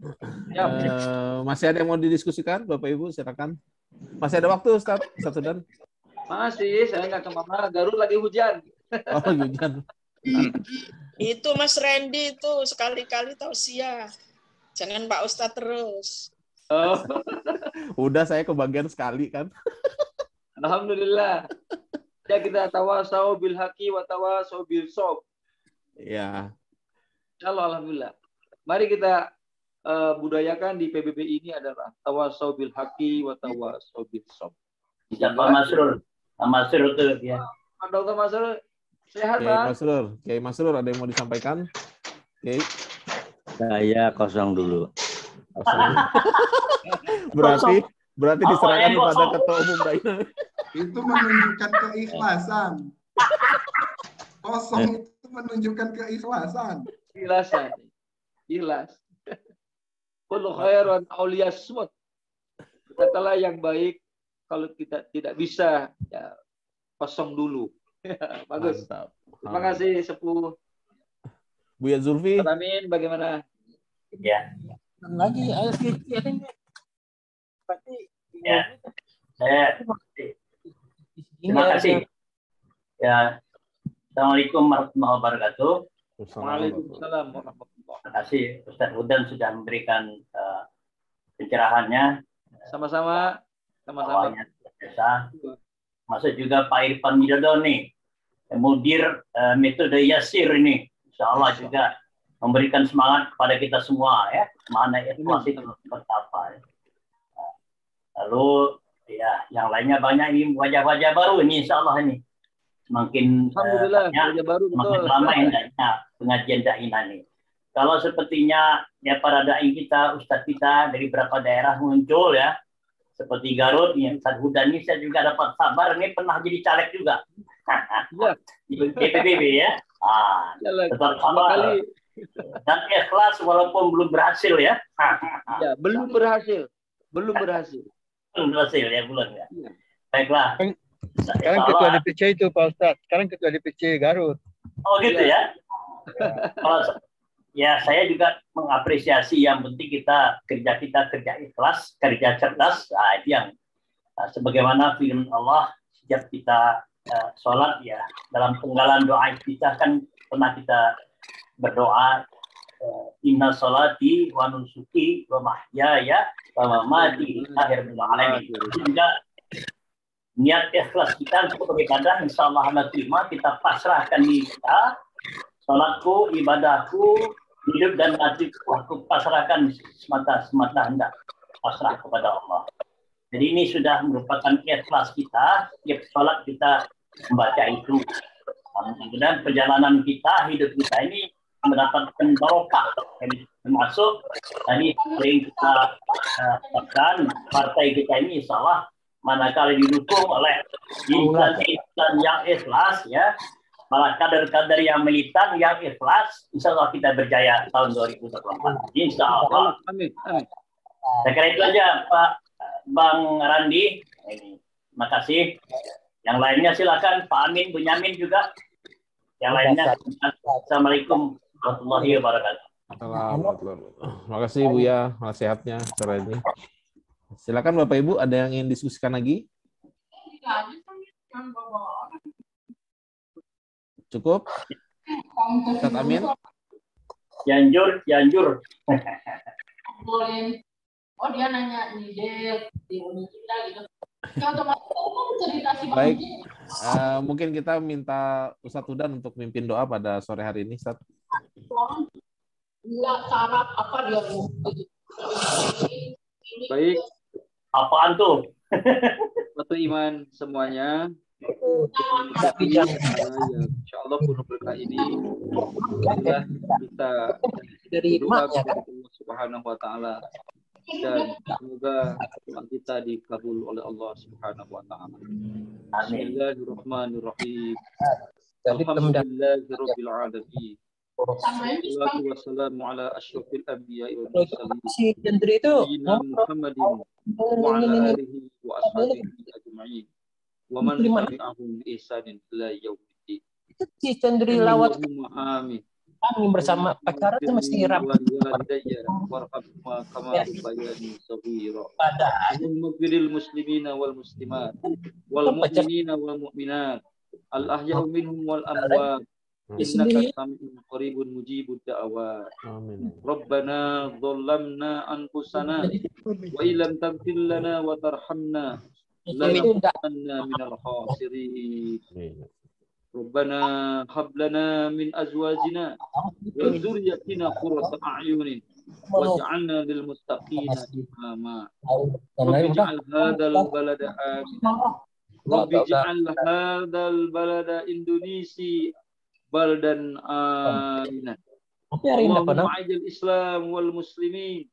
Masih ada yang mau didiskusikan, Bapak Ibu, silakan. Masih ada waktu Ustadz Sudan? Masih, saya nggak kemana. Garut lagi hujan. Oh, hujan. Itu Mas Randy itu sekali-kali tausiah. Jangan Pak Ustadz terus. Oh. Udah saya kebagian sekali kan. Alhamdulillah. Ya kita tawasau bil haqi wa tawasau bil sob. Ya. Alhamdulillah. Mari kita budayakan di PBB ini adalah tawasau bil haqi wa tawasau bil sob. Pak Masrur. Pak Masrur itu ya. Pak Dr. Masrur sehat, Pak? Kiai Masrur ada yang mau disampaikan? Kiai. Saya kosong dulu. Berarti diserahkan kepada Ketua Umum Daina. Itu menunjukkan keikhlasan. Kosong itu menunjukkan keikhlasan. Ikhlas. Kullu khairan auliyasmut. Katalah yang baik, kalau kita tidak bisa ya kosong dulu. Bagus. Mantap. Terima kasih Sepuh. Buya Zulfi. Amin, bagaimana? Ya. Lagi ayo ya. Terima kasih. Ya. Assalamualaikum warahmatullahi wabarakatuh. Waalaikumsalam warahmatullahi wabarakatuh. Terima kasih Ustaz Hudan sudah memberikan pencerahannya. Sama-sama. Biasa. Masuk juga Pak Irfan Widodo nih, mudir metode Yasir ini, insya Allah juga memberikan semangat kepada kita semua ya, mana ikhlas itu betapa. Lalu ya yang lainnya banyak ini wajah-wajah baru ini insya Allah ini. semakin Alhamdulillah, gereja baru semakin betul. ramai hendaknya pengajian dakwah ini. Kalau sepertinya ya para dai kita, ustadz kita dari beberapa daerah muncul ya, seperti Garut, yang Ustadz Huda ini saya juga dapat kabar ini pernah jadi caleg juga. Ya. Di PPBB ya. Tetap sabar dan ikhlas walaupun belum berhasil ya. Ya, belum berhasil. Belum berhasil. Belum berhasil ya, belum ya. Baiklah. Sekarang ketua DPC itu Pak Ustadz. Sekarang ketua DPC Garut. Oh gitu ya. Kalau ya saya juga mengapresiasi, yang penting kita kerja ikhlas, kerja cerdas. Nah, itu yang sebagaimana firman Allah setiap kita sholat ya, dalam penggalan doa kita kan pernah kita berdoa inna sholati wa nusuki wa mahyaya wa mamati lillahi rabbil alamin. Itu juga niat ikhlas kita untuk beribadah, insya Allah Allah terima. Kita pasrahkan diri kita, sholatku, ibadahku, hidup dan matiku aku pasrahkan semata-mata hendak pasrah kepada Allah. Jadi ini sudah merupakan ikhlas kita. Setiap sholat kita membaca itu. Kemudian perjalanan kita, hidup kita ini mendapatkan barokah. Termasuk tadi sering kita katakan partai kita ini insya Allah manakala didukung oleh insan-insan yang ikhlas ya, malah kader-kader yang militan yang ikhlas, insya Allah kita berjaya tahun 2024. Insya Allah. Amin. Saya kira itu aja Pak Bang Randi. Terima kasih. Yang lainnya silakan Pak Amin, Bu Nyamin juga. Yang lainnya. Assalamualaikum warahmatullahi wabarakatuh. Terima kasih Bu ya, nasihatnya sore ini. Silakan Bapak Ibu, ada yang ingin diskusikan lagi? Cukup? Ustaz Amin? Yanjur. Oh dia nanya di kita gitu. Baik, mungkin kita minta Ustadz Hudan untuk mimpin doa pada sore hari ini, Ustadz. Enggak syarat apa dia Baik. Apaan tuh? Satu iman semuanya. Ya, insya Allah penuh berkah ini sudah kita dari doa kepada Allah Subhanahu Wa Taala, dan semoga doa kita dikabul oleh Allah Subhanahu Wa Taala. Bismillahirrahmanirrahim. Alhamdulillahirabbil alamin. Wassalatu wassalamu ala asyrofil anbiya'i wal mursalin sayyidina Muhammadin wa ala alihi wa ashabihi ajma'in wa man tabi'ahum bi ihsanin ila yaumiddin. Si Cendri lawat amin. Kami bersama pacarannya mesti rapat. Warhamma kama bayani saghira. Allahumma ighfiril muslimina wal muslimat wal mu'minina wal mu'minat al ahya'u minhum wal amwat. Innaka sami'un qaribun mujibud da'awat. Amin. Rabbana dhallamna anfusana wa illam taghfir lana wa tarhamna lanakunanna minal khasirin. Rabbana hab lana min azwajina wa dhurriyyatina qurrata a'yunin waj'alna lil muttaqina imama. Rabbi ij'al hadzal balada aminan. Rabbi ij'al hadzal balada Indonesia baldan aminan. Allahumma ajal Islam wal muslimin.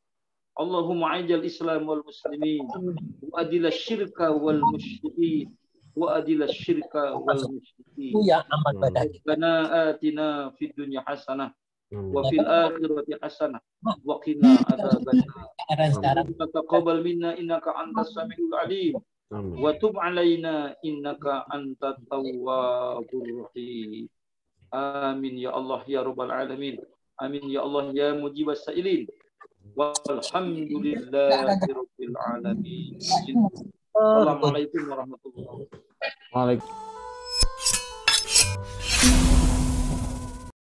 Allahumma ajal Islam wal muslimin. Wa adil syirka wal musyrikin. Wa adil syirka wal musyrikin. Rabbana atina fid dunya hasanah wa fil akhirati hasanah wa qina adzabannar. Taqabbal minna innaka antas samiul alim. Wa tub alaina innaka antat tawwabur rahim. Amin ya Allah ya Rabbal Alamin. Amin ya Allah ya Mujibas Sa'ilin. Walhamdulillahi Rabbil Alamin. Assalamualaikum warahmatullahi wabarakatuh.